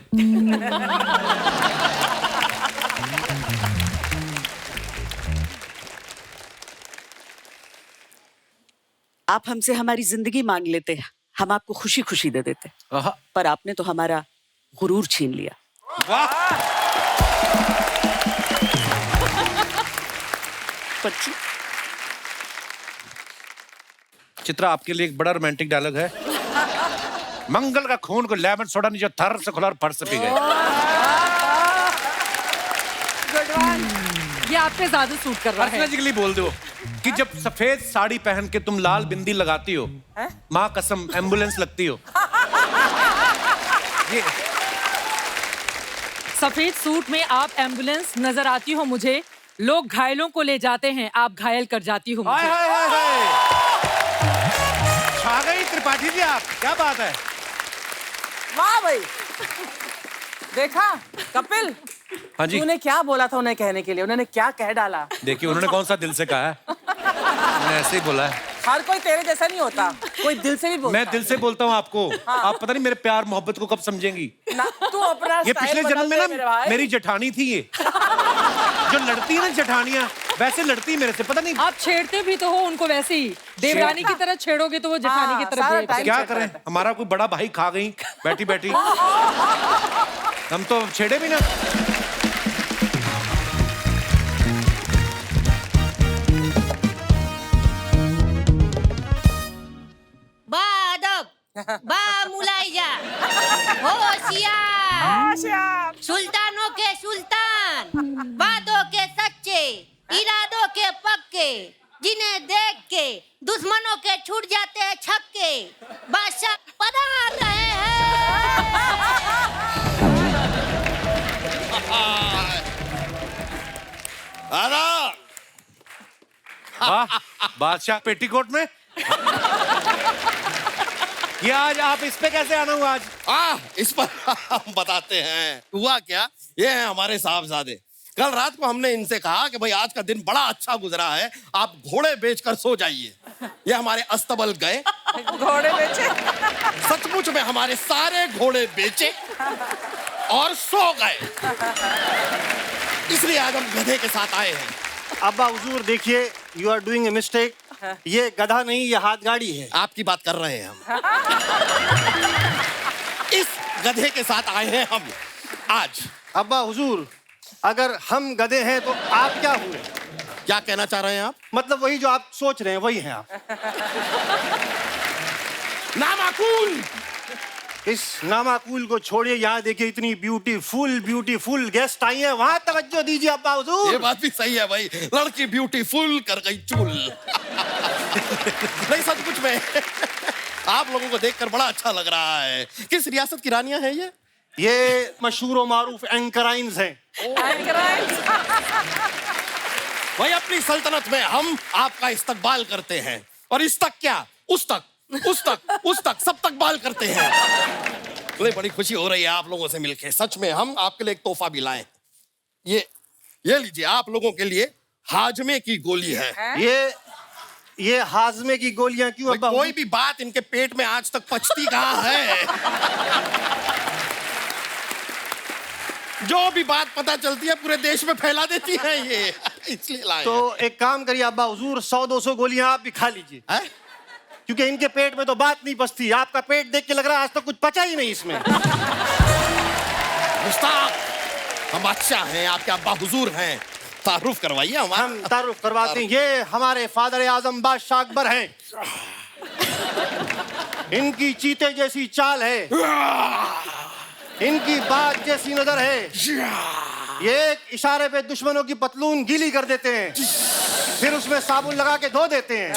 [SPEAKER 6] आप हमसे हमारी जिंदगी मांग लेते, हम आपको खुशी खुशी दे देते,
[SPEAKER 1] आहा,
[SPEAKER 6] पर आपने तो हमारा गुरूर छीन लिया।
[SPEAKER 1] वाह,
[SPEAKER 6] पर्ची।
[SPEAKER 1] चित्रा आपके लिए एक बड़ा रोमांटिक डायलॉग है। मंगल का खून को लेमन सोडा नीचे थर से खुला और फर्श से पी गए।
[SPEAKER 3] ये आप पे ज्यादा सूट कर रहा है।
[SPEAKER 1] अर्चना जी के लिए बोल दो कि जब सफेद साड़ी पहन के तुम लाल बिंदी लगाती हो, माँ कसम एम्बुलेंस लगती हो। ये
[SPEAKER 3] सफेद सूट में आप एम्बुलेंस नजर आती हो मुझे, लोग घायलों को ले जाते हैं, आप घायल कर जाती हो
[SPEAKER 1] हाय
[SPEAKER 3] मुझे।
[SPEAKER 1] हाय हाय हाय, छा गई त्रिपाठी जी आप, क्या बात है।
[SPEAKER 8] वाह भाई, देखा कपिल,
[SPEAKER 1] हाँ जी,
[SPEAKER 8] तूने क्या बोला था उन्हें कहने के लिए, उन्होंने क्या कह डाला।
[SPEAKER 1] देखिए उन्होंने कौन सा दिल से कहा है, उन्होंने ऐसे ही बोला है।
[SPEAKER 8] हर कोई तेरे जैसा नहीं होता, कोई दिल से भी बोलता
[SPEAKER 1] मैं दिल से बोलता हूँ आपको, आप पता नहीं मेरे प्यार मोहब्बत को कब समझेंगी।
[SPEAKER 8] ना। तू अपना
[SPEAKER 1] ये
[SPEAKER 8] स्टाइल
[SPEAKER 1] पिछले
[SPEAKER 8] बदल
[SPEAKER 1] जन्म में
[SPEAKER 8] दे मेरे
[SPEAKER 1] ना
[SPEAKER 8] भाई।
[SPEAKER 1] मेरी जेठानी थी, ये जो लड़ती है ना जेठानियां, वैसे लड़ती है मेरे से, पता नहीं
[SPEAKER 3] आप छेड़ते भी तो हो उनको वैसे ही, देवरानी की तरह छेड़ोगे तो वो जेठानी
[SPEAKER 8] हाँ,
[SPEAKER 3] की तरह
[SPEAKER 8] सारा
[SPEAKER 3] behave
[SPEAKER 8] टाइम
[SPEAKER 1] क्या
[SPEAKER 8] छेड़ता
[SPEAKER 1] करें,
[SPEAKER 8] रहता है।
[SPEAKER 1] हमारा कोई बड़ा भाई खा गई बैठी बैठी, हम तो छेड़े भी ना।
[SPEAKER 9] बादब बा मुलाइजा होशियार सुल्तानों के सुल्तान बातों के सच्चे इरादों के पक्के जिन्हें देख के दुश्मनों के छूट जाते हैं छक्के बादशाह पधार रहे हैं।
[SPEAKER 2] अरे
[SPEAKER 1] वाह, बादशाह पेटीकोट में। ये आज आप इस पे कैसे आना हुआ आज।
[SPEAKER 2] इस पर हम बताते हैं हुआ क्या। ये हैं हमारे साहबजादे। कल रात को हमने इनसे कहा कि भाई आज का दिन बड़ा अच्छा गुजरा है, आप घोड़े बेचकर सो जाइए। ये हमारे अस्तबल गए,
[SPEAKER 8] घोड़े बेचे।
[SPEAKER 2] सचमुच में हमारे सारे घोड़े बेचे और सो गए। इसलिए आज हम गधे के साथ आए हैं।
[SPEAKER 4] अब्बा हुजूर देखिए, you are doing a mistake. ये गधा नहीं, ये हाथ गाड़ी है।
[SPEAKER 2] आपकी बात कर रहे हैं हम। इस गधे के साथ आए हैं हम आज।
[SPEAKER 4] अब्बा हुजूर, अगर हम गधे हैं तो आप क्या हुए?
[SPEAKER 2] क्या कहना चाह रहे हैं आप?
[SPEAKER 4] मतलब वही जो आप सोच रहे हैं वही हैं आप।
[SPEAKER 2] नामाकूल।
[SPEAKER 4] इस नामाकूल को छोड़िए, यहाँ देखिए इतनी ब्यूटीफुल ब्यूटीफुल गेस्ट आई हैं, वहां तवज्जो दीजिए अब्बा
[SPEAKER 2] ये
[SPEAKER 4] हुजूर।
[SPEAKER 2] बात भी सही है भाई, लड़की ब्यूटीफुल कर गई चुल। नहीं सचमुच में आप लोगों को देखकर बड़ा अच्छा लग रहा है। किस रियासत की रानियां हैं
[SPEAKER 4] ये मशहूर और मारूफ एंकराइन्स हैं।
[SPEAKER 2] भाई अपनी सल्तनत में हम आपका इस्तकबाल करते हैं, और इस तक क्या, उस तक, उस तक, उस तक, सब तक बाल करते हैं। मुझे बड़ी खुशी हो रही है आप लोगों से मिलके। सच में हम आपके लिए एक तोहफा भी लाए। ये लीजिए, आप लोगों के लिए हाजमे की गोली है।
[SPEAKER 4] ये हाजमे की गोलियां क्यों
[SPEAKER 2] भाई,
[SPEAKER 4] अब्बा?
[SPEAKER 2] कोई भी बात इनके पेट में आज तक पचती कहाँ है। जो भी बात पता चलती है पूरे देश में फैला देती है ये, इसलिए लाए।
[SPEAKER 4] तो एक काम करिए अब्बा हुजूर, 100-200 गोलियां आप भी खा लीजिए,
[SPEAKER 2] हैं?
[SPEAKER 4] क्योंकि इनके पेट में तो बात नहीं पचती। आपका पेट देख के लग रहा है आज तक कुछ पचा ही नहीं इसमें।
[SPEAKER 2] मुस्ताक, हम बादशाह हैं, आपके अब्बा हुजूर हैं, तारुफ करवाइए हमारा।
[SPEAKER 4] हम तारुफ करवाते हैं। ये हमारे फादर आजम बादशाह अकबर हैं। इनकी चीते जैसी चाल है, इनकी बात जैसी नजर है। ये एक इशारे पे दुश्मनों की पतलून गीली कर देते हैं, फिर उसमें साबुन लगा के धो देते हैं।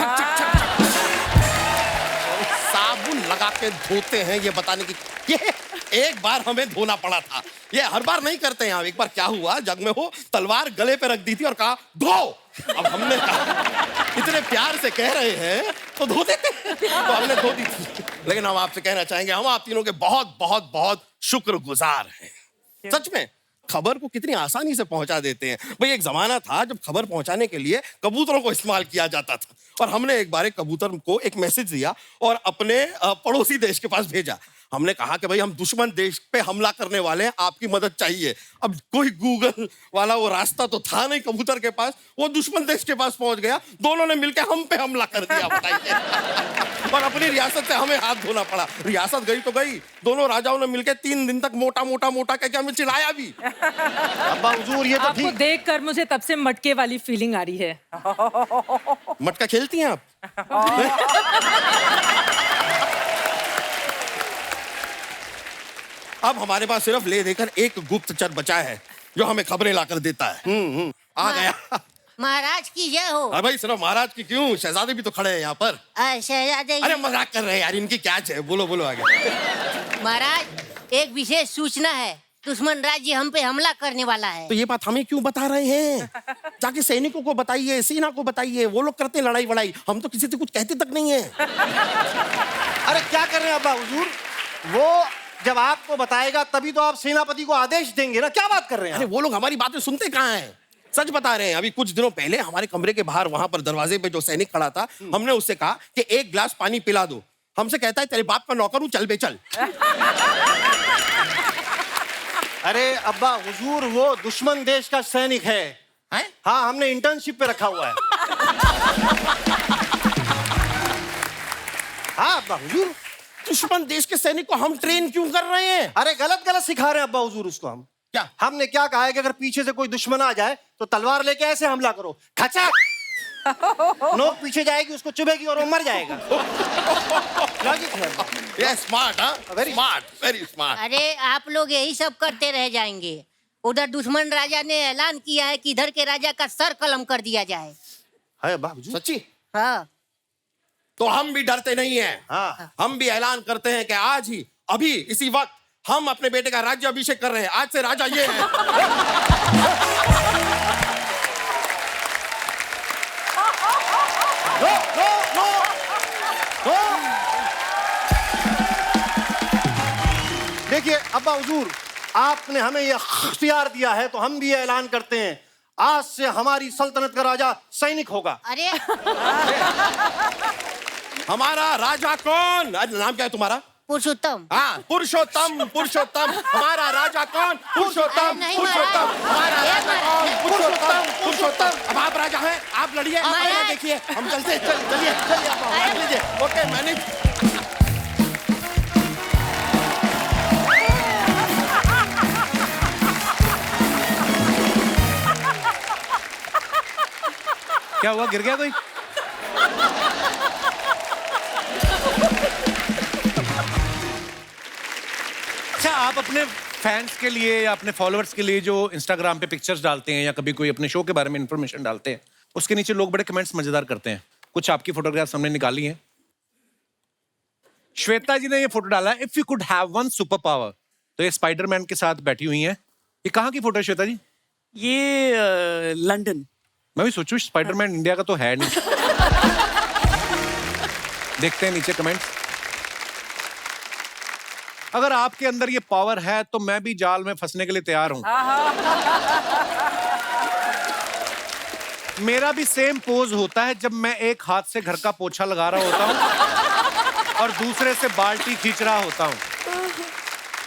[SPEAKER 2] साबुन लगा के धोते हैं, ये बताने की, ये एक बार हमें धोना पड़ा था। ये हर बार नहीं करते हैं। एक बार क्या हुआ, जग में हो तलवार गले पे रख दी थी और कहा धो। अब हमने कहा इतने प्यार से कह रहे हैं तो धो देते हैं, तो हमने धो दी थी। लेकिन हम आपसे कहना चाहेंगे, हम आप तीनों के बहुत बहुत बहुत शुक्रगुजार हैं। सच में खबर को कितनी आसानी से पहुंचा देते हैं। भाई एक जमाना था जब खबर पहुंचाने के लिए कबूतरों को इस्तेमाल किया जाता था, और हमने एक बार एक कबूतर को एक मैसेज दिया और अपने पड़ोसी देश के पास भेजा। हमने कहा कि भाई हम दुश्मन देश पे हमला करने वाले हैं, आपकी मदद चाहिए। अब कोई गूगल वाला वो रास्ता तो था नहीं कबूतर के पास, वो दुश्मन देश के पास पहुंच गया। दोनों ने मिलकर हम पे हमला कर दिया, बताइए। और अपनी रियासत से हमें हाथ धोना पड़ा। रियासत गई तो गई, दोनों राजाओं ने मिलकर 3 दिन तक मोटा मोटा मोटा करके हमें चिढ़ाया भी।
[SPEAKER 4] अब्बा हुजूर ये तो
[SPEAKER 3] आपको
[SPEAKER 4] ठीक।
[SPEAKER 3] देखकर मुझे तब से मटके वाली फीलिंग आ रही है।
[SPEAKER 2] मटका खेलती हैं आप? अब हमारे पास सिर्फ ले देकर एक गुप्तचर बचा है जो हमें खबरें लाकर देता है। आ गया।
[SPEAKER 9] महाराज की जय हो।
[SPEAKER 2] अरे भाई सिर्फ महाराज की क्यों, शहजादे भी तो खड़े हैं यहाँ पर।
[SPEAKER 9] शहजादे
[SPEAKER 2] अरे मजाक कर रहे हैं यार, इनकी क्या है, बोलो बोलो आगे।
[SPEAKER 9] महाराज, एक विशेष सूचना है, दुश्मन राज्य हम पे हमला करने वाला है।
[SPEAKER 2] तो ये बात हमें क्यों बता रहे हैं? जाके सैनिकों को बताइए, सेना को बताइए, वो लोग करते हैं लड़ाई वड़ाई, हम तो किसी से कुछ कहते तक नहीं है।
[SPEAKER 4] अरे क्या कर रहे हैं अब्बा हुजूर? वो जब आपको बताएगा तभी तो आप सेनापति को आदेश देंगे ना। क्या बात कर रहे हैं
[SPEAKER 2] अरे वो लोग हमारी बातें सुनते कहाँ हैं? सच बता रहे हैं। अभी कुछ दिनों पहले हमारे कमरे के बाहर वहां पर दरवाजे पे जो सैनिक खड़ा था, हमने उससे कहा कि 1 गिलास पानी पिला दो। हमसे कहता है तेरे बाप का नौकर हूं, चल बे चल।
[SPEAKER 4] अरे अब्बा हुजूर वो दुश्मन देश का सैनिक है।
[SPEAKER 2] हैं?
[SPEAKER 4] हाँ, हमने इंटर्नशिप पे रखा हुआ है। हाँ अब्बा हुजूर।
[SPEAKER 2] दुश्मन देश के सैनिक को हम ट्रेन क्यों कर रहे हैं?
[SPEAKER 4] अरे गलत गलत सिखा रहे हैं अब्बा हुजूर उसको हम।
[SPEAKER 2] क्या?
[SPEAKER 4] हमने क्या कहा है कि अगर पीछे से कोई दुश्मन आ जाए तो तलवार लेके ऐसे हमला करो, खचक, नोक पीछे जाएगी, उसको चुभेगी और वो मर जाएगा। लॉजिक है।
[SPEAKER 2] ये स्मार्ट, हाँ?
[SPEAKER 4] Very
[SPEAKER 2] smart, very smart.
[SPEAKER 9] अरे आप लोग यही सब करते रह जाएंगे। उधर दुश्मन राजा ने ऐलान किया है कि इधर के राजा का सर कलम कर दिया जाए।
[SPEAKER 4] है अब्बा हुजूर।
[SPEAKER 2] सच्ची?
[SPEAKER 9] हाँ।
[SPEAKER 2] तो हम भी डरते नहीं हैं।
[SPEAKER 4] हाँ।
[SPEAKER 2] हम भी ऐलान करते हैं कि आज ही, अभी इसी वक्त हम अपने बेटे का राज्य अभिषेक कर रहे हैं। आज से राजा ये है।
[SPEAKER 4] No, no, no, no. देखिए अब्बा हुजूर, आपने हमें यह इख्तियार दिया है तो हम भी ये ऐलान करते हैं, आज से हमारी सल्तनत का राजा सैनिक होगा।
[SPEAKER 9] अरे
[SPEAKER 2] हमारा राजा कौन? नाम क्या है तुम्हारा?
[SPEAKER 9] पुरुषोत्तम।
[SPEAKER 2] हाँ, पुरुषोत्तम, पुरुषोत्तम। हमारा राजा कौन? पुरुषोत्तम,
[SPEAKER 9] अरे नहीं
[SPEAKER 2] पुरुषोत्तम।
[SPEAKER 9] महाराज।
[SPEAKER 2] हमारा
[SPEAKER 9] ये
[SPEAKER 2] राजा
[SPEAKER 9] महाराज।
[SPEAKER 2] कौन? पुरुषोत्तम, पुरुषोत्तम। अब आप राजा हैं, आप लड़िए,
[SPEAKER 9] महाराज।
[SPEAKER 2] आप देखिए, हम चलते हैं। चलिए चलिए आप बैठ लीजिए। Okay manage.
[SPEAKER 1] क्या हुआ, गिर गया कोई? अच्छा, आप अपने फैंस के लिए या अपने फॉलोअर्स के लिए जो इंस्टाग्राम पे पिक्चर्स डालते हैं या कभी कोई अपने शो के बारे में इंफॉर्मेशन डालते हैं, उसके नीचे लोग बड़े कमेंट्स मजेदार करते हैं। कुछ आपकी फोटोग्राफ्स हमने निकाली हैं। श्वेता जी ने ये फोटो डाला है, if you could have one super power, तो ये स्पाइडरमैन के साथ बैठी हुई हैं। ये कहाँ की फोटो है श्वेता जी?
[SPEAKER 6] ये लंदन।
[SPEAKER 1] मैं भी सोचूं स्पाइडरमैन इंडिया का तो है नहीं। देखते हैं नीचे कमेंट्स। अगर आपके अंदर ये पावर है तो मैं भी जाल में फंसने के लिए तैयार हूं। मेरा भी सेम पोज होता है जब मैं एक हाथ से घर का पोछा लगा रहा होता हूं और दूसरे से बाल्टी खींच रहा होता हूं।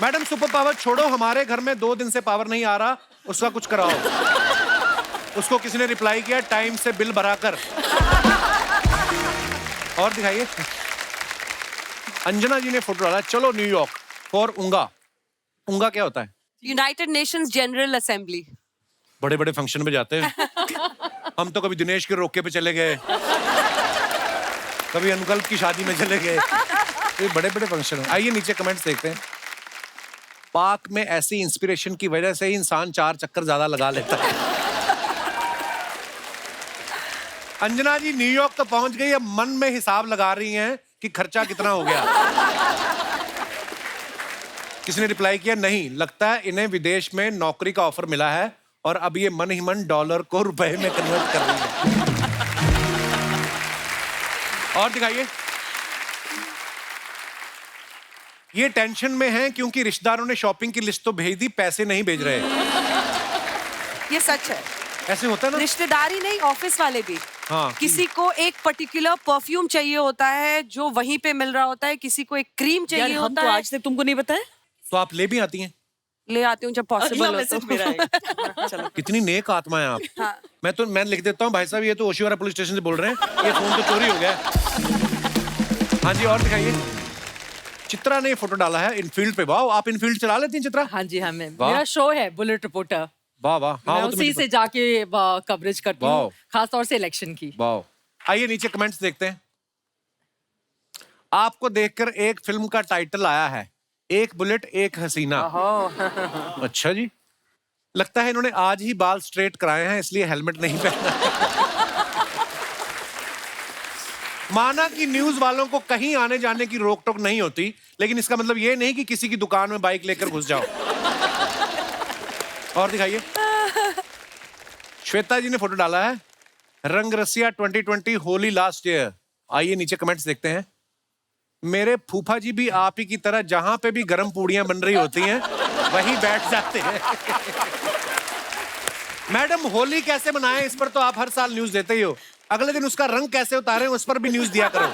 [SPEAKER 1] मैडम सुपर पावर छोड़ो, हमारे घर में 2 दिन से पावर नहीं आ रहा, उसका कुछ कराओ। उसको किसी ने रिप्लाई किया, टाइम से बिल भरा कर। और दिखाइए। अंजना जी ने फोटो डाला, चलो न्यूयॉर्क फॉर उंगा। उंगा क्या होता है?
[SPEAKER 7] United Nations general assembly.
[SPEAKER 1] बड़े बड़े फंक्शन पे जाते हैं। हम तो कभी दिनेश के रोके पे चले गए, कभी अनुकल्प की शादी में चले गए। ये बड़े बड़े फंक्शन है। आइए नीचे कमेंट्स देखते हैं। पाक में ऐसी इंस्पिरेशन की वजह से ही इंसान 4 चक्कर ज्यादा लगा लेता है। अंजना जी न्यूयॉर्क तो पहुंच गई, अब मन में हिसाब लगा रही हैं कि खर्चा कितना हो गया। किसी ने रिप्लाई किया, नहीं लगता है इन्हें विदेश में नौकरी का ऑफर मिला है और अब ये मन ही मन डॉलर को रुपए में कन्वर्ट कर रही है। और दिखाइए। ये टेंशन में हैं क्योंकि रिश्तेदारों ने शॉपिंग की लिस्ट तो भेज दी, पैसे नहीं भेज रहे।
[SPEAKER 7] ये सच है।
[SPEAKER 1] ऐसे होता है ना?
[SPEAKER 7] रिश्तेदारी नहीं, ऑफिस वाले भी।
[SPEAKER 1] हाँ।
[SPEAKER 7] किसी को एक पर्टिकुलर परफ्यूम चाहिए होता है जो वहीं पे मिल रहा होता है, किसी को एक क्रीम चाहिए
[SPEAKER 6] यार हम
[SPEAKER 7] होता
[SPEAKER 6] तो
[SPEAKER 7] है।
[SPEAKER 6] आज तक तुमको नहीं बताया।
[SPEAKER 1] तो आप ले भी आती हैं?
[SPEAKER 7] ले आती हूँ जब पॉसिबल हो
[SPEAKER 6] मैसेज मेरा है। चलो।
[SPEAKER 1] कितनी नेक आत्मा है आप।
[SPEAKER 7] हाँ।
[SPEAKER 1] मैं लिख देता हूँ, भाई साहब ये तो ओशिवारा पुलिस स्टेशन से बोल रहे हैं, ये फोन तो चोरी हो गया है। हाँ जी, और दिखाइए। चित्रा ने फोटो डाला है इनफील्ड पे। वाह, आप इनफील्ड चला लेती हैं चित्रा?
[SPEAKER 3] हाँ जी, हाँ मैं,
[SPEAKER 1] वाह।
[SPEAKER 3] मेरा शो है बुलेट रिपोर्टर।
[SPEAKER 1] वाह वाह। हाँ,
[SPEAKER 3] मैं
[SPEAKER 1] वो तो
[SPEAKER 3] उसी
[SPEAKER 1] मुझे
[SPEAKER 3] से जाके कवरेज करती
[SPEAKER 1] वाह।
[SPEAKER 3] हूँ, खासतौर से इलेक्शन की।
[SPEAKER 1] वाह। आइए नीचे कमेंट्स देखते हैं। आपको देखकर एक फिल्म का टाइटल आया है, एक बुलेट एक हसीना। अच्छा जी, लगता है इन्होंने आज ही बाल स्ट्रेट कराए हैं इसलिए हेलमेट नहीं पहना। माना कि न्यूज वालों को कहीं आने जाने की रोक टोक नहीं होती, लेकिन इसका मतलब ये नहीं कि किसी की दुकान में बाइक लेकर घुस जाओ। और दिखाइए। श्वेता जी ने फोटो डाला है, रंग रसिया 2020 होली लास्ट ईयर। आइए नीचे कमेंट्स देखते हैं। मेरे फूफा जी भी आप ही की तरह जहां पे भी गर्म पूड़ियां बन रही होती हैं वहीं बैठ जाते हैं। मैडम होली कैसे मनाएं, इस पर तो आप हर साल न्यूज देते ही हो। अगले दिन उसका रंग कैसे उतारें, उस पर भी न्यूज दिया करो।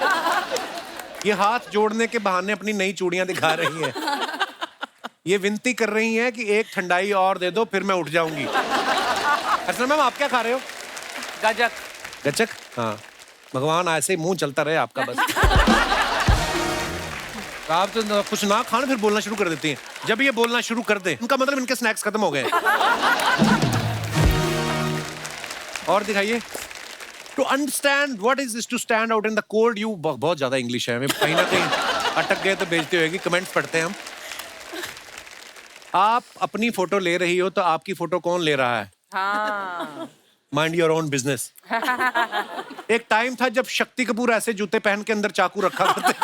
[SPEAKER 1] ये हाथ जोड़ने के बहाने अपनी नई चूड़ियां दिखा रही हैं। ये विनती कर रही हैं कि एक ठंडाई और दे दो फिर मैं उठ जाऊंगी। अच्छा मैम, आप क्या खा रहे हो?
[SPEAKER 8] गजक।
[SPEAKER 1] गचक? हाँ, भगवान ऐसे ही मुंह चलता रहे आपका बस। आप तो कुछ ना खाने फिर बोलना शुरू कर देती हैं। जब ये बोलना शुरू कर दे उनका मतलब इनके स्नैक्स खत्म हो गए। और दिखाइए। To understand what is this to stand out in the cold, you बहुत ज्यादा इंग्लिश है, कहीं ना कहीं अटक गए तो बेइज्जती होगी। कमेंट्स पढ़ते हैं हम। आप अपनी फोटो ले रही हो तो आपकी फोटो कौन ले रहा है?
[SPEAKER 8] हाँ।
[SPEAKER 1] Mind your own business. एक टाइम था जब शक्ति कपूर ऐसे जूते पहन के अंदर चाकू रखा करते थे।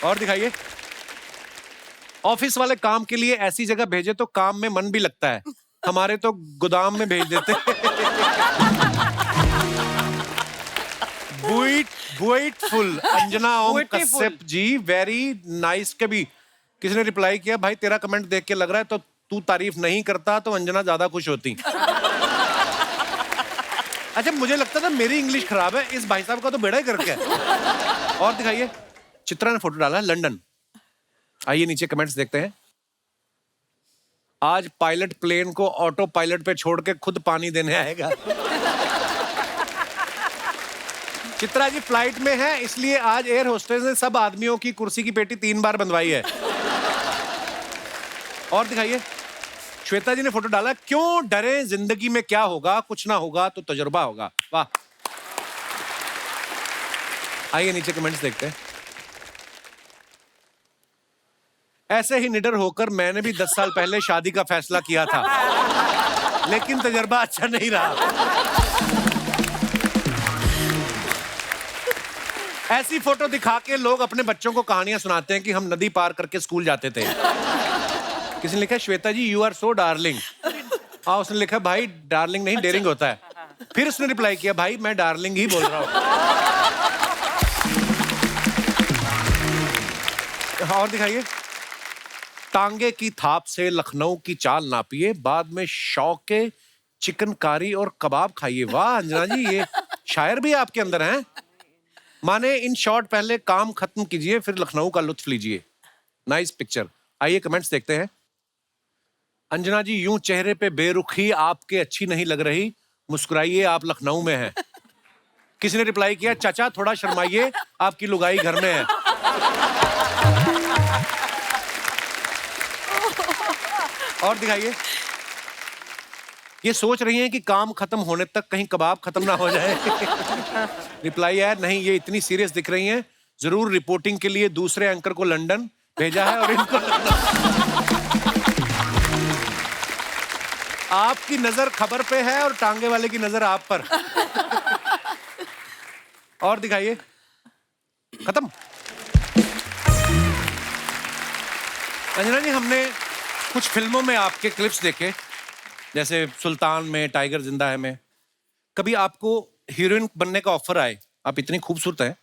[SPEAKER 1] और दिखाइए। ऑफिस वाले काम के लिए ऐसी जगह भेजे तो काम में मन भी लगता है, हमारे तो गोदाम में भेज देते। Beautiful Anjana Om Kashyap ji, very nice. कभी किसी ने रिप्लाई किया, भाई तेरा कमेंट देख के लग रहा है तो तू तारीफ नहीं करता तो अंजना ज्यादा खुश होती। अच्छा, मुझे लगता था मेरी इंग्लिश खराब है, इस भाई साहब का तो बेड़ा ही करके है। और दिखाइए। चित्रा ने फोटो डाला है लंदन। आइए नीचे कमेंट्स देखते हैं। आज पायलट प्लेन को ऑटो पायलट पे छोड़ के खुद पानी देने आएगा। चित्रा जी फ्लाइट में है इसलिए आज एयर होस्टेस ने सब आदमियों की कुर्सी की पेटी 3 बार बंधवाई है। और दिखाइए। श्वेता जी ने फोटो डाला, क्यों डरे, जिंदगी में क्या होगा, कुछ ना होगा तो तजुर्बा होगा। वाह। आइए नीचे कमेंट्स देखते हैं। ऐसे ही निडर होकर मैंने भी 10 साल पहले शादी का फैसला किया था, लेकिन तजुर्बा अच्छा नहीं रहा। ऐसी फोटो दिखा के लोग अपने बच्चों को कहानियां सुनाते हैं कि हम नदी पार करके स्कूल जाते थे। किसी ने लिखा, श्वेता जी यू आर सो डार्लिंग। हाँ, उसने लिखा, भाई डार्लिंग नहीं, डेयरिंग होता है। फिर उसने रिप्लाई किया, भाई मैं डार्लिंग ही बोल रहा हूँ। और दिखाइए। टांगे की थाप से लखनऊ की चाल नापिए, बाद में शौक के चिकनकारी और कबाब खाइए। वाह अंजना जी, ये शायर भी आपके अंदर हैं। माने इन शॉर्ट, पहले काम खत्म कीजिए फिर लखनऊ का लुत्फ लीजिए। Nice picture. आइए कमेंट्स देखते हैं। अंजना जी, यूं चेहरे पे बेरुखी आपके अच्छी नहीं लग रही, मुस्कुराइए आप लखनऊ में हैं। किसी ने रिप्लाई किया, चाचा थोड़ा शर्माइए, आपकी लुगाई घर में है। और दिखाइए। ये सोच रही हैं कि काम खत्म होने तक कहीं कबाब खत्म ना हो जाए। रिप्लाई है, नहीं ये इतनी सीरियस दिख रही हैं, जरूर रिपोर्टिंग के लिए दूसरे एंकर को लंदन भेजा है और इनको आपकी नजर खबर पे है और टांगे वाले की नजर आप पर। और दिखाइए। खत्म। अंजना जी, हमने कुछ फिल्मों में आपके क्लिप्स देखे, जैसे सुल्तान में, टाइगर जिंदा है में। कभी आपको हीरोइन बनने का ऑफर आए, आप इतनी खूबसूरत हैं,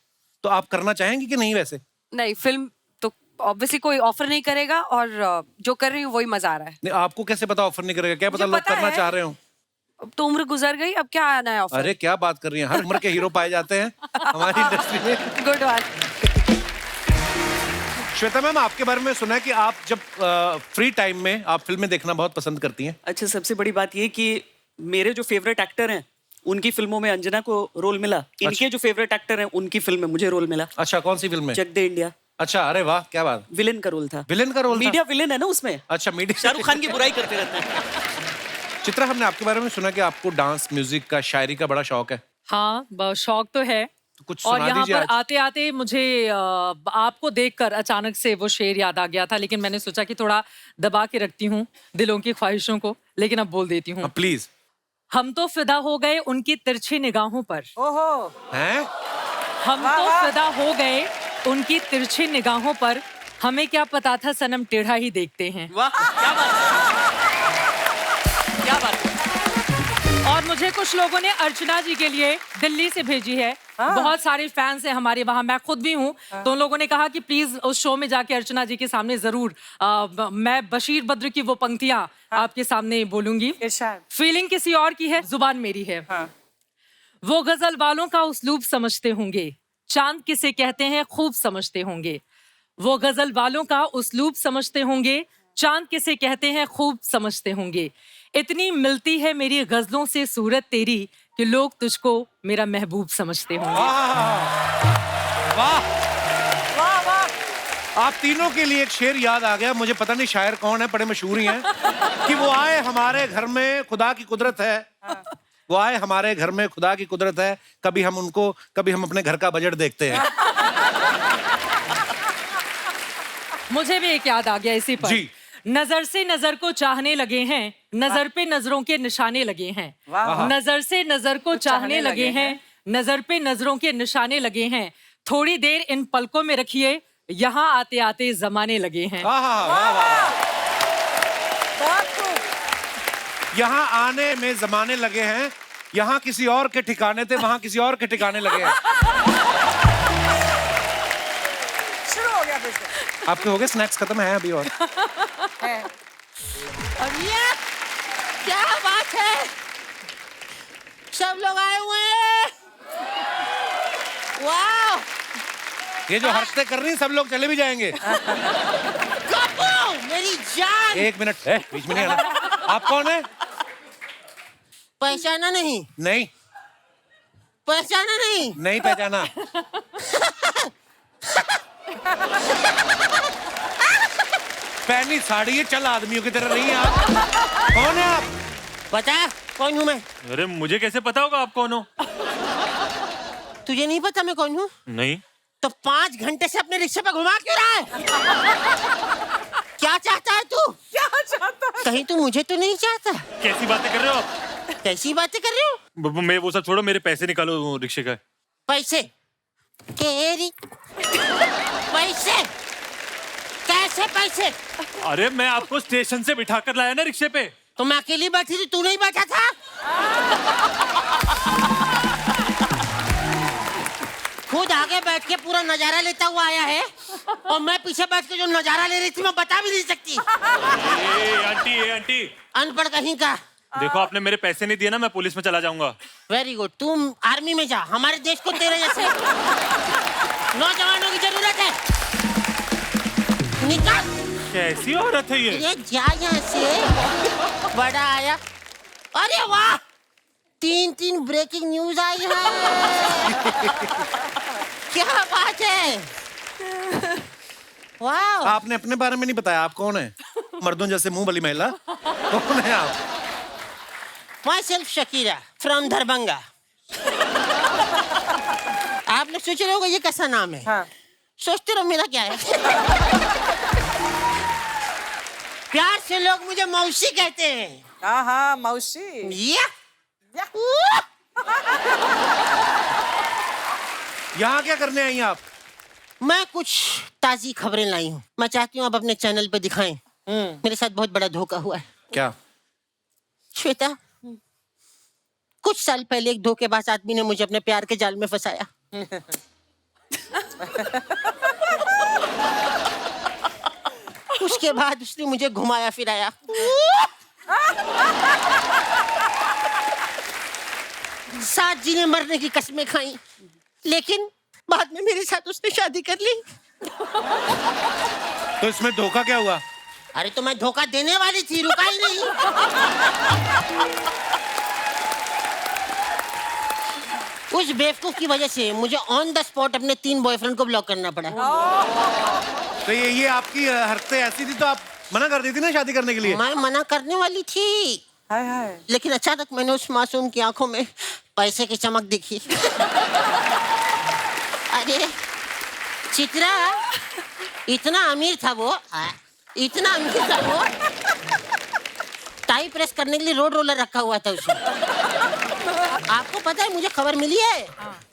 [SPEAKER 1] तो आप करना चाहेंगे कि नहीं? वैसे
[SPEAKER 7] नहीं, फिल्म तो ऑब्वियसली कोई ऑफर नहीं करेगा, और जो कर रही हूँ वही मजा आ रहा है।
[SPEAKER 1] नहीं, आपको कैसे पता ऑफर नहीं करेगा? क्या पता
[SPEAKER 7] मुझे
[SPEAKER 1] लोग
[SPEAKER 7] पता
[SPEAKER 1] करना
[SPEAKER 7] है।
[SPEAKER 1] चाह रहे हो।
[SPEAKER 7] अब तो उम्र गुजर गई, अब क्या आना है ऑफर।
[SPEAKER 1] अरे क्या बात कर रही हैं, हर उम्र के हीरो पाए जाते हैं हमारी इंडस्ट्री में।
[SPEAKER 7] Good one.
[SPEAKER 1] श्वेता मैम, आपके बारे में सुना है कि आप जब फ्री टाइम में आप फिल्में देखना बहुत पसंद करती हैं।
[SPEAKER 6] अच्छा, सबसे बड़ी बात ये कि मेरे जो फेवरेट एक्टर हैं उनकी फिल्मों में अंजना को रोल मिला, इनके जो फेवरेट एक्टर हैं उनकी फिल्म में मुझे रोल मिला।
[SPEAKER 1] अच्छा, कौन सी फिल्म में?
[SPEAKER 6] चक दे इंडिया।
[SPEAKER 1] अच्छा, अरे वाह, क्या बात।
[SPEAKER 6] विलेन का रोल था।
[SPEAKER 1] विलेन का रोल था?
[SPEAKER 6] मीडिया विलेन है ना उसमें।
[SPEAKER 1] अच्छा, मीडिया।
[SPEAKER 6] शाहरुख खान की बुराई करते रहते हैं।
[SPEAKER 1] चित्रा, हमने आपके बारे में सुना कि आपको डांस, म्यूजिक का, शायरी का बड़ा शौक है।
[SPEAKER 3] हाँ, शौक तो है।
[SPEAKER 1] तो कुछ
[SPEAKER 3] और
[SPEAKER 1] सुना
[SPEAKER 3] यहाँ
[SPEAKER 1] दीजिए
[SPEAKER 3] पर
[SPEAKER 1] आज।
[SPEAKER 3] आते आते मुझे आपको देखकर अचानक से वो शेर याद आ गया था, लेकिन मैंने सोचा कि थोड़ा दबा के रखती हूँ दिलों की ख्वाहिशों को, लेकिन अब बोल देती हूँ।
[SPEAKER 1] प्लीज।
[SPEAKER 3] हम तो फिदा हो गए उनकी तिरछी निगाहों पर।
[SPEAKER 8] ओहो।
[SPEAKER 1] हैं?
[SPEAKER 3] हम तो फिदा हो गए उनकी तिरछी निगाहों पर, हमें क्या पता था सनम टेढ़ा ही देखते हैं।
[SPEAKER 6] वाह, क्या बात है, क्या बात है।
[SPEAKER 3] और मुझे कुछ लोगों ने अर्चना जी के लिए दिल्ली से भेजी है। बहुत सारे फैंस हैं हमारे वहाँ, मैं खुद भी हूँ। तो उन लोगों ने कहा कि प्लीज उस शो में जाके अर्चना जी के सामने जरूर मैं बशीर बद्र की वो पंक्तियां आपके सामने बोलूंगी। फीलिंग किसी और की है, जुबान मेरी है। वो गजल वालों का उस्लूब समझते होंगे, चांद किसे कहते हैं खूब समझते होंगे। वो गजल वालों का उस्लूब समझते होंगे, चांद किसे कहते हैं खूब समझते होंगे। इतनी मिलती है मेरी गजलों से सूरत तेरी कि लोग तुझको मेरा महबूब समझते होंगे।
[SPEAKER 1] वाह वाह वाह। आप तीनों के लिए एक शेर याद आ गया, मुझे पता नहीं शायर कौन है, बड़े मशहूर ही हैं, कि वो आए हमारे घर में खुदा की कुदरत है। वो आए हमारे घर में खुदा की कुदरत है, कभी हम उनको, कभी हम अपने घर का बजट देखते हैं।
[SPEAKER 3] मुझे भी एक याद आ गया इसी पर।
[SPEAKER 1] जी।
[SPEAKER 3] नजर से नजर को चाहने लगे हैं, नजर पे नजरों के निशाने लगे हैं। नजर से नजर को चाहने लगे हैं, नजर पे नजरों के निशाने लगे हैं। थोड़ी देर इन पलकों में रखिए, यहाँ आते आते जमाने लगे हैं।
[SPEAKER 1] यहाँ आने में जमाने लगे हैं, यहाँ किसी और के ठिकाने थे, वहाँ किसी और के ठिकाने लगे हैं।
[SPEAKER 8] शुरू हो गया फिर से।
[SPEAKER 1] आपके हो गए स्नैक्स खत्म है अभी और?
[SPEAKER 9] अरिया, क्या बात है, सब लोग आए हुए हैं। वाह,
[SPEAKER 1] ये जो हरकतें कर रही हैं, सब लोग चले भी जाएंगे।
[SPEAKER 9] कपूर, मेरी जान।
[SPEAKER 1] एक मिनट है, बीच में नहीं आना। आप कौन है?
[SPEAKER 9] पहचाना नहीं?
[SPEAKER 1] नहीं।
[SPEAKER 9] पहचाना नहीं?
[SPEAKER 1] नहीं पहचाना। पहनी साड़ी है, चल आदमियों की तरह नहीं है आप। कौन है आप?
[SPEAKER 4] पता है कौन हूँ मैं?
[SPEAKER 10] अरे मुझे कैसे पता होगा आप कौन हो?
[SPEAKER 4] तुझे नहीं पता मैं कौन हूँ?
[SPEAKER 10] नहीं।
[SPEAKER 4] तो 5 घंटे से अपने रिक्शे पे घुमा क्यों रहा है? क्या चाहता है तू?
[SPEAKER 3] क्या चाहता है?
[SPEAKER 4] कहीं तू मुझे तो नहीं चाहता?
[SPEAKER 10] कैसी बातें कर रहे हो आप?
[SPEAKER 4] कैसी बातें कर रहे हो?
[SPEAKER 10] मैं वो सब छोड़ो, मेरे पैसे निकालो वो रिक्शे का।
[SPEAKER 4] पैसे? केरी पैसे? कैसे पैसे?
[SPEAKER 10] अरे मैं आपको स्टेशन से बिठा कर लाया ना रिक्शे पे।
[SPEAKER 4] तो मैं अकेली बैठी थी, तू नहीं बैठा था? खुद आगे बैठ के पूरा नजारा लेता हुआ आया है और मैं पीछे बैठ के जो नजारा ले रही थी मैं बता भी नहीं सकती।
[SPEAKER 10] आंटी
[SPEAKER 4] अनपढ़ कहीं का।
[SPEAKER 10] देखो, आपने मेरे पैसे नहीं दिए ना, मैं पुलिस में चला जाऊंगा।
[SPEAKER 4] वेरी गुड, तुम आर्मी में जा, हमारे देश को तेरे जैसे नौजवानों की जरूरत है। निकाल।
[SPEAKER 10] कैसी औरत है ये?
[SPEAKER 4] ये जा यहाँ से। बड़ा आया। अरे वाह, 3 ब्रेकिंग न्यूज आई है। क्या बात है। वाह।
[SPEAKER 1] आपने अपने बारे में नहीं बताया, आप कौन है? मर्दों जैसे मुंह वाली महिला, कौन है आप?
[SPEAKER 4] Myself Shakira from Darbhanga. आप लोग सोच रहे होगा ये कैसा नाम है?
[SPEAKER 3] हाँ।
[SPEAKER 4] सोचते रहो, मेरा क्या है। प्यार से लोग मुझे मौसी कहते हैं।
[SPEAKER 3] हाँ मौसी।
[SPEAKER 4] या।
[SPEAKER 1] यहाँ क्या करने आई आप?
[SPEAKER 4] मैं कुछ ताजी खबरें लाई हूँ, मैं चाहती हूँ आप अपने चैनल पे दिखाएं। मेरे साथ बहुत बड़ा धोखा हुआ है।
[SPEAKER 1] क्या?
[SPEAKER 4] श्वेता, कुछ साल पहले एक धोखेबाज आदमी ने मुझे अपने प्यार के जाल में फंसाया। उसके बाद उसने मुझे घुमाया फिराया। साथ जीने मरने की कसमें खाई, लेकिन बाद में मेरे साथ उसने शादी कर ली।
[SPEAKER 1] तो इसमें धोखा क्या हुआ?
[SPEAKER 4] अरे तो मैं धोखा देने वाली थी, रुका ही नहीं। उस बेवकूफ की वजह से मुझे ऑन द स्पॉट अपने 3 बॉयफ्रेंड को ब्लॉक करना पड़ा।
[SPEAKER 1] तो ये आपकी हरकतें ऐसी थी तो आप मना कर दी थी ना शादी करने के लिए?
[SPEAKER 4] मैं मना करने वाली थी, लेकिन अचानक मैंने उस मासूम की आंखों में पैसे की चमक दिखी। अरे चित्रा, इतना अमीर था वो, इतना अमीर था वो, टाई प्रेस करने के लिए रोड रोलर रखा हुआ था उसने। आपको पता है, मुझे खबर मिली है,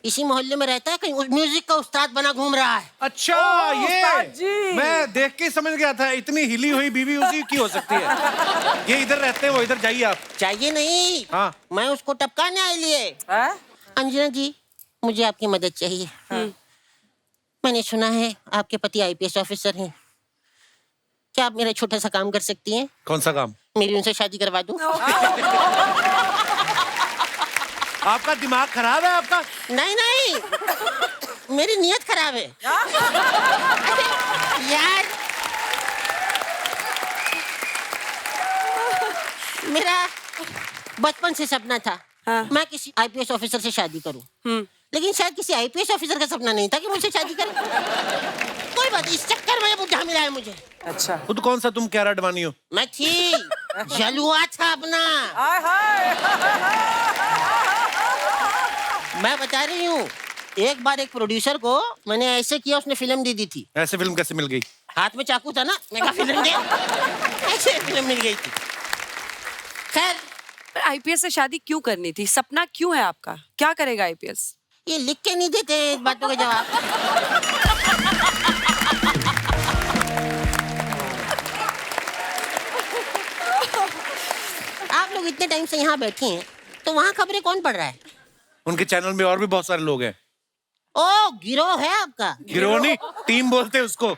[SPEAKER 4] इसी मोहल्ले में रहता है, कहीं म्यूजिक का उस्ताद बना घूम रहा है।
[SPEAKER 1] अच्छा, ये मैं देख के समझ गया था, इतनी हिली हुई बीवी उसी की हो सकती है। ये इधर रहते हैं, वो इधर जाइए आप।
[SPEAKER 4] चाहिए नहीं,
[SPEAKER 1] हाँ।
[SPEAKER 4] मैं उसको टपकाने आई लिए। अंजना जी, मुझे आपकी मदद चाहिए। मैंने सुना है आपके पति IPS ऑफिसर हैं, क्या आप मेरा छोटा सा काम कर सकती हैं?
[SPEAKER 1] कौन सा काम?
[SPEAKER 4] मेरी उनसे शादी करवा दूं?
[SPEAKER 1] आपका दिमाग खराब है आपका?
[SPEAKER 4] नहीं, मेरी नीयत खराब है। यार, मेरा बचपन से सपना था मैं किसी IPS ऑफिसर से शादी करूं, लेकिन शायद किसी IPS ऑफिसर का सपना नहीं था कि मुझसे शादी करे। कोई बात, इस चक्कर में ये बुढ़ा मिला है मुझे।
[SPEAKER 3] अच्छा,
[SPEAKER 1] खुद कौन सा तुम कैरा अडवाणी हो?
[SPEAKER 4] मैं थी, जलुआ था अपना। मैं बता रही हूँ, एक बार एक प्रोड्यूसर को मैंने ऐसे किया, उसने फिल्म दे दी थी।
[SPEAKER 1] ऐसे फिल्म कैसे मिल गई?
[SPEAKER 4] हाथ में चाकू था ना, मैं कहा फिल्म दे, ऐसे फिल्म मिल गई थी। खैर,
[SPEAKER 7] IPS से शादी क्यों करनी थी? सपना क्यों है आपका? क्या करेगा IPS?
[SPEAKER 4] ये लिख के नहीं देते हैं बातों के जवाब। आप लोग इतने टाइम से यहाँ बैठे हैं, तो वहाँ खबरें कौन पढ़ रहा है?
[SPEAKER 1] उनके चैनल में और भी बहुत सारे लोग हैं।
[SPEAKER 4] ओ, गिरोह है आपका?
[SPEAKER 1] गिरोह नहीं, टीम बोलते हैं उसको।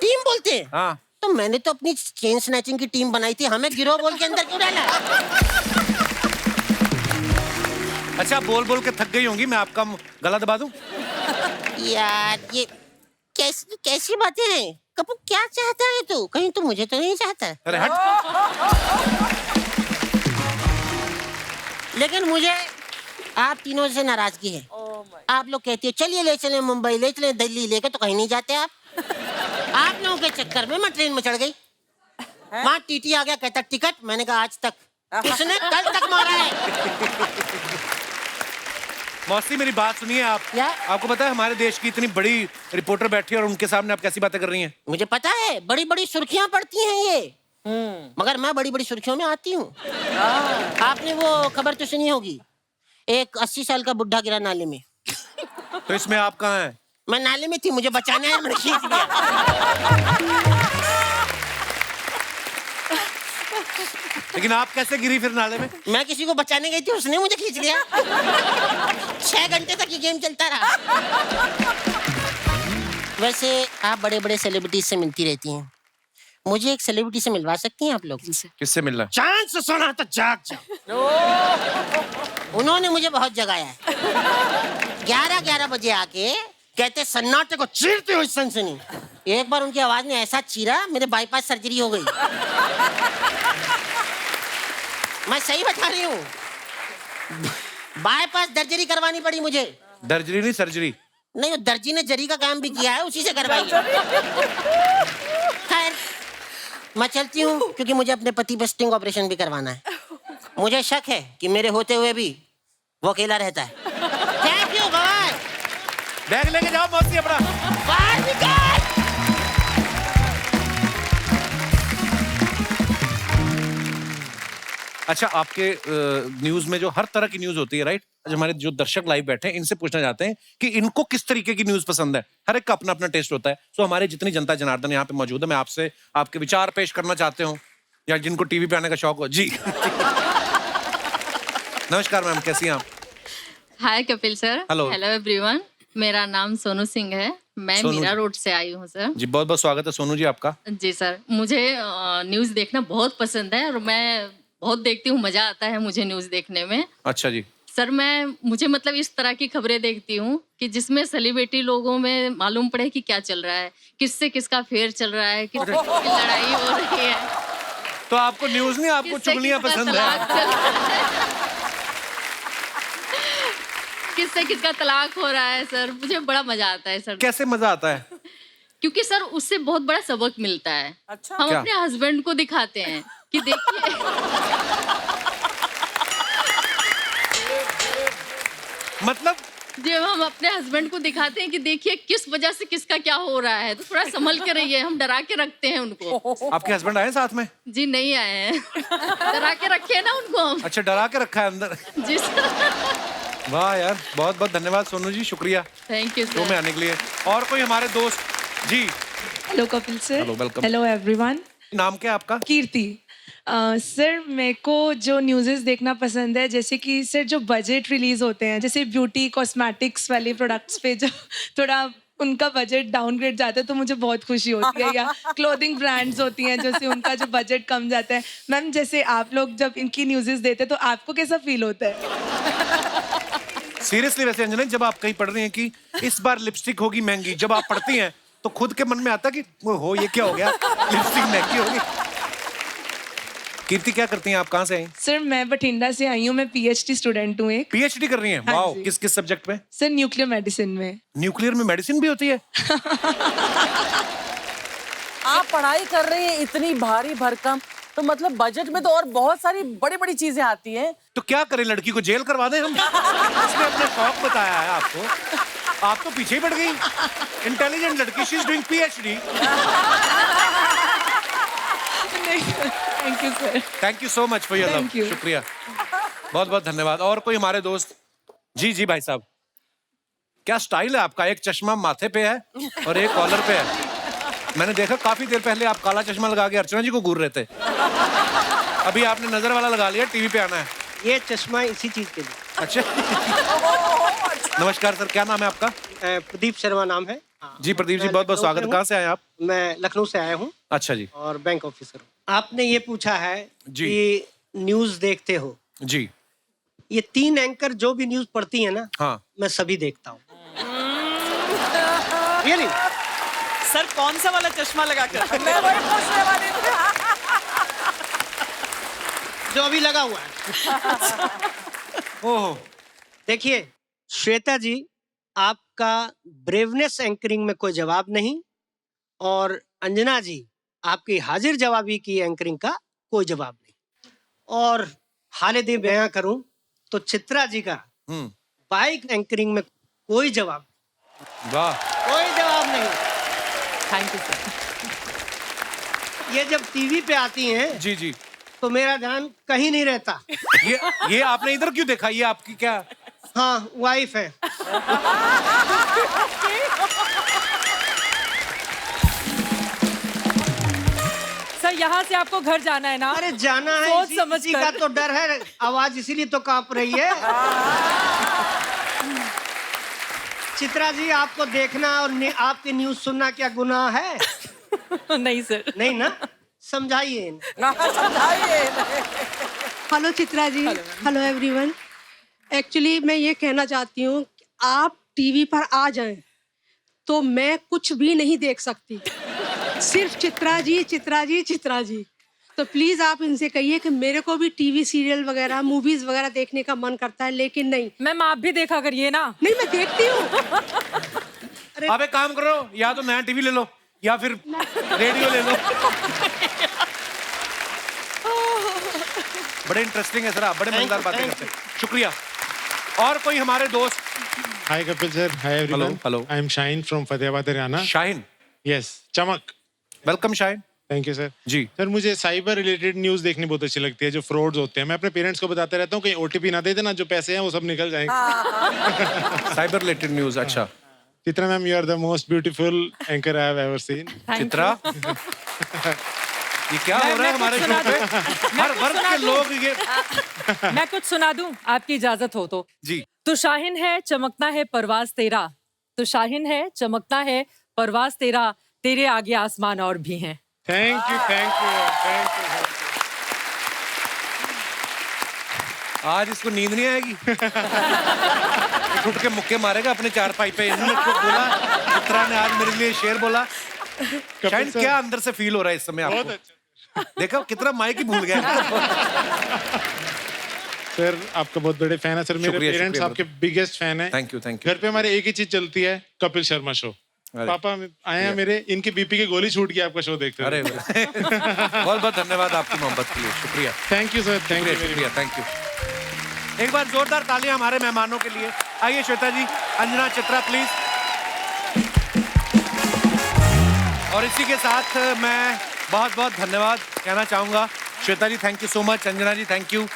[SPEAKER 4] टीम बोलते हैं?
[SPEAKER 1] हाँ।
[SPEAKER 4] तो मैंने तो अपनी चेन स्नैचिंग की टीम बनाई थी, हमें गिरोह बोल के अंदर क्यों डाला?
[SPEAKER 1] अच्छा, बोल बोल के थक गई होंगी, मैं आपका गला दबा दूं?
[SPEAKER 4] यार, ये कैसी बातें हैं? कपूर, क्या चाहता है तू? कहीं तू मुझे तो नहीं चाहता?
[SPEAKER 1] अरे हट।
[SPEAKER 4] लेकिन मुझे आप तीनों से नाराजगी है। आप लोग कहते हो चलिए ले चलें मुंबई, ले चलें दिल्ली, लेके तो कहीं नहीं जाते आप। आप लोगों के चक्कर में मैं ट्रेन में चढ़ गई। वहाँ टीटी आ गया, कहता टिकट। मैंने कहा आज तक। किसने कल तक मारा है?
[SPEAKER 1] मौसी मेरी बात सुनिए आप।
[SPEAKER 4] क्या?
[SPEAKER 1] आपको पता है हमारे देश की इतनी बड़ी रिपोर्टर बैठी है और उनके सामने आप कैसी बातें कर रही हैं?
[SPEAKER 4] मुझे पता है, बड़ी बड़ी सुर्खियां पड़ती हैं ये, मगर मैं बड़ी बड़ी सुर्खियों में आती हूँ। आपने वो खबर तो सुनी होगी, एक 80 साल का बुढ़ा गिरा नाले में।
[SPEAKER 1] तो इसमें आप कहाँ हैं?
[SPEAKER 4] मैं नाले में थी, मुझे बचाना है, मैंने खींच लिया।
[SPEAKER 1] लेकिन आप कैसे गिरी फिर नाले में?
[SPEAKER 4] मैं किसी को बचाने गई थी, उसने मुझे खींच लिया। 6 घंटे तक ये गेम चलता रहा। वैसे आप बड़े बड़े सेलिब्रिटीज से मिलती रहती हैं, मुझे एक सेलिब्रिटी से मिलवा सकती हैं आप लोग?
[SPEAKER 1] किससे मिलना?
[SPEAKER 2] चांद से सुना तो जाग जा।
[SPEAKER 4] उन्होंने मुझे बहुत जगाया है। 11-11 बजे आके कहते सन्नाटे को चीरती हुई सनसनी। एक बार उनकी आवाज ने ऐसा चीरा, मेरे बाईपास सर्जरी हो गई। मैं सही बता रही हूँ, बाईपास सर्जरी करवानी पड़ी मुझे।
[SPEAKER 1] दर्जरी नहीं, सर्जरी।
[SPEAKER 4] नहीं, वो दर्जी ने जरी का काम भी किया है, उसी से करवाई। खैर मैं चलती हूँ, क्योंकि मुझे अपने पति पे स्टिंग ऑपरेशन भी करवाना है। मुझे शक है कि मेरे होते हुए भी वो अकेला रहता है। Thank you, bye.
[SPEAKER 1] बैग लेके जाओ मौसी अपना।
[SPEAKER 4] बाहर निकल।
[SPEAKER 1] अच्छा, आपके न्यूज में जो हर तरह की न्यूज होती है, राइट? आज हमारे जो दर्शक लाइव बैठे हैं, इनसे पूछना चाहते हैं कि इनको किस तरीके की न्यूज पसंद है। हर एक का अपना अपना टेस्ट होता है। सो हमारे जितनी जनता जनार्दन यहाँ पे मौजूद है, मैं आपसे आपके विचार पेश करना चाहते हूँ, या जिनको टीवी पे आने का शौक हो। जी। नमस्कार मैम, कैसी हैं आप?
[SPEAKER 11] Hi Kapil sir.
[SPEAKER 1] Hello.
[SPEAKER 11] Hello everyone. मेरा नाम सोनू सिंह है, मैं
[SPEAKER 1] सोनू
[SPEAKER 11] मीरा
[SPEAKER 1] जी।
[SPEAKER 11] रोड से आई हूँ सर।
[SPEAKER 1] जी, बहुत बहुत स्वागत है सोनू जी आपका।
[SPEAKER 11] जी सर, मुझे न्यूज़ देखना बहुत पसंद है और मैं बहुत देखती हूँ, मजा आता है मुझे न्यूज़ देखने में।
[SPEAKER 1] अच्छा जी।
[SPEAKER 11] सर मुझे मतलब इस तरह की खबरें देखती हूँ कि जिसमें सेलिब्रिटी लोगों में मालूम पड़े कि क्या चल रहा है, किससे किसका फेयर चल रहा है, किससे किसकी लड़ाई हो रही है।
[SPEAKER 1] तो आपको न्यूज नहीं, आपको
[SPEAKER 11] किससे
[SPEAKER 1] चुगलियां
[SPEAKER 11] किसका
[SPEAKER 1] पसंद
[SPEAKER 11] तलाक
[SPEAKER 1] है?
[SPEAKER 11] चल रहा है। किससे किसका तलाक हो रहा है सर, मुझे बड़ा मजा आता है सर।
[SPEAKER 1] कैसे मजा आता है?
[SPEAKER 11] क्योंकि सर उससे बहुत बड़ा सबक मिलता है।
[SPEAKER 3] अच्छा।
[SPEAKER 11] हम
[SPEAKER 1] क्या?
[SPEAKER 11] अपने हस्बैंड को दिखाते हैं कि देखिए
[SPEAKER 1] मतलब
[SPEAKER 11] जब हम अपने हस्बैंड को दिखाते हैं कि देखिए किस वजह से किसका क्या हो रहा है, तो थोड़ा संभल के रहिए, हम डरा के रखते हैं उनको।
[SPEAKER 1] आपके हस्बैंड आए साथ में?
[SPEAKER 11] जी नहीं आए हैं। डरा के रखे हैं ना उनको हम।
[SPEAKER 1] अच्छा, डरा के रखा है अंदर।
[SPEAKER 11] जी सर।
[SPEAKER 1] वाह यार, बहुत बहुत धन्यवाद सोनू जी, शुक्रिया
[SPEAKER 11] थैंक यू
[SPEAKER 1] शो में
[SPEAKER 11] सर।
[SPEAKER 1] आने के लिए। और कोई हमारे दोस्त? जी,
[SPEAKER 12] hello Kapil sir.
[SPEAKER 1] Hello, welcome.
[SPEAKER 12] Hello everyone.
[SPEAKER 1] नाम क्या है आपका?
[SPEAKER 12] कीर्ति। सर मेरे को जो न्यूज़ेस देखना पसंद है, जैसे कि सर जो बजट रिलीज होते हैं, जैसे ब्यूटी कॉस्मेटिक्स वाले प्रोडक्ट्स पे जो थोड़ा उनका बजट डाउनग्रेड जाता है, तो मुझे बहुत खुशी होती है। या क्लोथिंग ब्रांड्स होती हैं जैसे उनका जो बजट कम जाता है। मैम जैसे आप लोग जब इनकी न्यूज़ेस देते हैं तो आपको कैसा फील होता है?
[SPEAKER 1] सीरियसली वैसे अंजना, जब आप कहीं पढ़ रही हैं कि इस बार लिपस्टिक होगी महंगी, जब आप पढ़ती हैं तो खुद के मन में आता कि वो हो ये क्या हो गया, लिपस्टिक महंगी होगी। कीर्ति, क्या करती हैं आप? कहाँ से आई?
[SPEAKER 12] सर मैं बठिंडा से आई हूँ, मैं PhD स्टूडेंट हूँ एक।
[SPEAKER 1] PhD कर रही हैं?
[SPEAKER 12] हाँ
[SPEAKER 1] वाओ,
[SPEAKER 12] जी।
[SPEAKER 1] किस किस सब्जेक्ट में?
[SPEAKER 12] सर न्यूक्लियर मेडिसिन में।
[SPEAKER 1] न्यूक्लियर में मेडिसिन भी होती है?
[SPEAKER 8] आप पढ़ाई कर रहे हैं इतनी भारी भरकम, तो मतलब बजट में तो और बहुत सारी बड़ी बड़ी चीजें आती हैं।
[SPEAKER 1] तो क्या करें, लड़की को जेल करवा दें हम? उसने अपना शौक बताया है आपको, आप तो पीछे ही पड़ गई। इंटेलिजेंट लड़की, she is doing PhD।
[SPEAKER 12] Thank you sir.
[SPEAKER 1] Thank you so much for your love.
[SPEAKER 12] Thank you.
[SPEAKER 1] शुक्रिया, बहुत बहुत धन्यवाद। और कोई हमारे दोस्त? जी जी भाई साहब, क्या स्टाइल है आपका, एक चश्मा माथे पे है और एक कॉलर पे है। मैंने देखा काफी देर पहले आप काला चश्मा लगा के अर्चना जी को घूर रहे थे, अभी आपने नजर वाला लगा लिया, टीवी पे आना है।
[SPEAKER 13] ये चश्मा इसी चीज के लिए।
[SPEAKER 1] अच्छा। नमस्कार सर, क्या नाम है आपका?
[SPEAKER 13] प्रदीप शर्मा नाम है।
[SPEAKER 1] जी प्रदीप जी,
[SPEAKER 13] मैं
[SPEAKER 1] बहुत बहुत
[SPEAKER 13] लखनऊ
[SPEAKER 1] स्वागत
[SPEAKER 13] से
[SPEAKER 1] है।
[SPEAKER 13] हूँ।
[SPEAKER 1] कहाँ से आए आप?
[SPEAKER 13] मैं लखनऊ से आया हूँ
[SPEAKER 1] अच्छा जी।
[SPEAKER 13] और बैंक ऑफिसर हूँ। आपने ये पूछा है
[SPEAKER 1] जी।
[SPEAKER 13] कि न्यूज देखते हो।
[SPEAKER 1] जी।
[SPEAKER 13] ये 3 एंकर जो भी न्यूज पढ़ती है ना,
[SPEAKER 1] हाँ।
[SPEAKER 13] मैं सभी देखता हूँ। रियली।
[SPEAKER 6] सर कौन सा वाला चश्मा लगा कर?
[SPEAKER 8] मैं वही पूछने वाली थी।
[SPEAKER 13] जो अभी लगा हुआ है।
[SPEAKER 1] ओह,
[SPEAKER 13] देखिए श्वेता जी, आपका ब्रेवनेस एंकरिंग में कोई जवाब नहीं, और अंजना जी, आपकी हाजिर जवाबी की एंकरिंग का कोई जवाब नहीं। और हाले दे बयां करूं तो चित्रा जी का बाइक एंकरिंग में कोई जवाब,
[SPEAKER 1] वाह,
[SPEAKER 13] कोई जवाब नहीं।
[SPEAKER 3] Thank you sir.
[SPEAKER 13] ये जब टीवी पे आती हैं
[SPEAKER 1] जी जी,
[SPEAKER 13] तो मेरा ध्यान कहीं नहीं रहता।
[SPEAKER 1] ये आपने इधर क्यों देखा? ये आपकी क्या?
[SPEAKER 13] हाँ, वाइफ है।
[SPEAKER 3] सर यहाँ से आपको घर जाना है ना?
[SPEAKER 13] अरे जाना है,
[SPEAKER 3] सोच समझ
[SPEAKER 13] इसी
[SPEAKER 3] कर।
[SPEAKER 13] का तो डर है, आवाज इसीलिए तो कांप रही है। चित्रा जी, आपको देखना और आपकी न्यूज सुनना क्या गुनाह है?
[SPEAKER 3] नहीं सर।
[SPEAKER 13] नहीं ना, समझाइए इन्हें।
[SPEAKER 14] Hello Chitra ji, hello everyone. Actually मैं ये कहना चाहती हूँ कि आप टीवी पर आ जाएं तो मैं कुछ भी नहीं देख सकती, सिर्फ चित्रा जी चित्रा जी चित्रा जी। तो प्लीज आप इनसे कहिए कि मेरे को भी टीवी सीरियल वगैरह मूवीज वगैरह देखने का मन करता है, लेकिन नहीं।
[SPEAKER 3] मैम आप भी देखा करिए ना।
[SPEAKER 14] नहीं, मैं देखती हूँ।
[SPEAKER 1] आप एक काम करो, या तो नया टीवी ले लो या फिर रेडियो ले लो। बड़े इंटरेस्टिंग है सर, आप बड़े मजेदार बातें करते हैं, शुक्रिया। और कोई हमारे दोस्त?
[SPEAKER 15] Hi Kapil sir, hi everyone.
[SPEAKER 1] Hello,
[SPEAKER 15] I am Shaheen from Fatehabad Haryana.
[SPEAKER 1] Shaheen?
[SPEAKER 15] Yes, चमक।
[SPEAKER 1] Welcome Shaheen.
[SPEAKER 15] Thank you sir.
[SPEAKER 1] जी
[SPEAKER 15] सर, मुझे साइबर रिलेटेड न्यूज देखनी बहुत अच्छी लगती है, जो फ्रॉड्स होते हैं। मैं अपने पेरेंट्स को बताता रहता हूँ कहीं ओटीपी ना दे देना, जो पैसे हैं वो सब निकल जाएंगे।
[SPEAKER 1] साइबर रिलेटेड न्यूज, अच्छा।
[SPEAKER 15] Chitra ma'am, you are the most beautiful anchor I have ever seen.
[SPEAKER 1] Chitra, ये क्या हो रहा है हमारे शो पे? हर वर्ग के लोग ये।
[SPEAKER 3] मैं कुछ सुना दूं, आपकी इजाजत हो तो?
[SPEAKER 1] जी।
[SPEAKER 3] तो शाहीन है, चमकना है परवाज तेरा। तो शाहीन है, चमकना है परवाज तेरा, तेरे आगे आसमान और भी हैं।
[SPEAKER 15] Thank you, thank you, thank you.
[SPEAKER 1] आज इसको नींद नहीं आएगी। उठ के मुक्के मारेगा अपने चारपाई पे। इन्होंने तो बोला, चित्रा ने आज मेरे लिए शेर बोला। शायद क्या अंदर से फील हो रहा है इस समय आपको? देखो कितना माइक ही भूल गया।
[SPEAKER 15] सर, आपका बहुत बड़े फैन है सर। मेरे पेरेंट्स आपके बिगेस्ट फैन है।
[SPEAKER 1] Thank you, thank you.
[SPEAKER 15] घर पे हमारे एक ही चीज चलती है, कपिल शर्मा शो। पापा आए हैं मेरे, इनकी बीपी की गोली छूट गई आपका शो देखते।
[SPEAKER 1] अरे बहुत बहुत धन्यवाद आपकी मोहब्बत के लिए, शुक्रिया।
[SPEAKER 15] Thank you sir, thank you,
[SPEAKER 1] शुक्रिया, थैंक यू। एक बार जोरदार तालियां हमारे मेहमानों के लिए। आइए श्वेता जी, अंजना, चित्रा प्लीज। और इसी के साथ मैं बहुत बहुत धन्यवाद कहना चाहूंगा। Shweta ji thank you so much, Anjana ji thank you,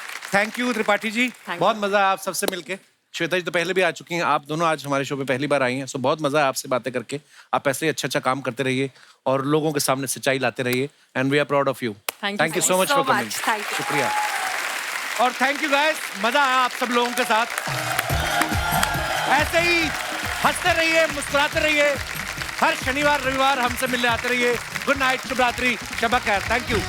[SPEAKER 1] Tripathi ji बहुत मजा आया आप सबसे मिलके। श्वेता जी तो पहले भी आ चुकी हैं, आप दोनों आज हमारे शो पे पहली बार आई हैं, सो बहुत मजा है आपसे बातें करके। आप ऐसे ही अच्छा काम करते रहिए और लोगों के सामने सच्चाई लाते रहिए, and we are proud of you. Thank you so much for coming, शुक्रिया। और थैंक यू गाइस, मजा आया आप सब लोगों के साथ। ऐसे ही हंसते रहिए, मुस्कुराते रहिए, हर शनिवार रविवार हमसे मिलने आते रहिए। गुड नाइट, शुभ रात्रि, शब खैर, थैंक यू।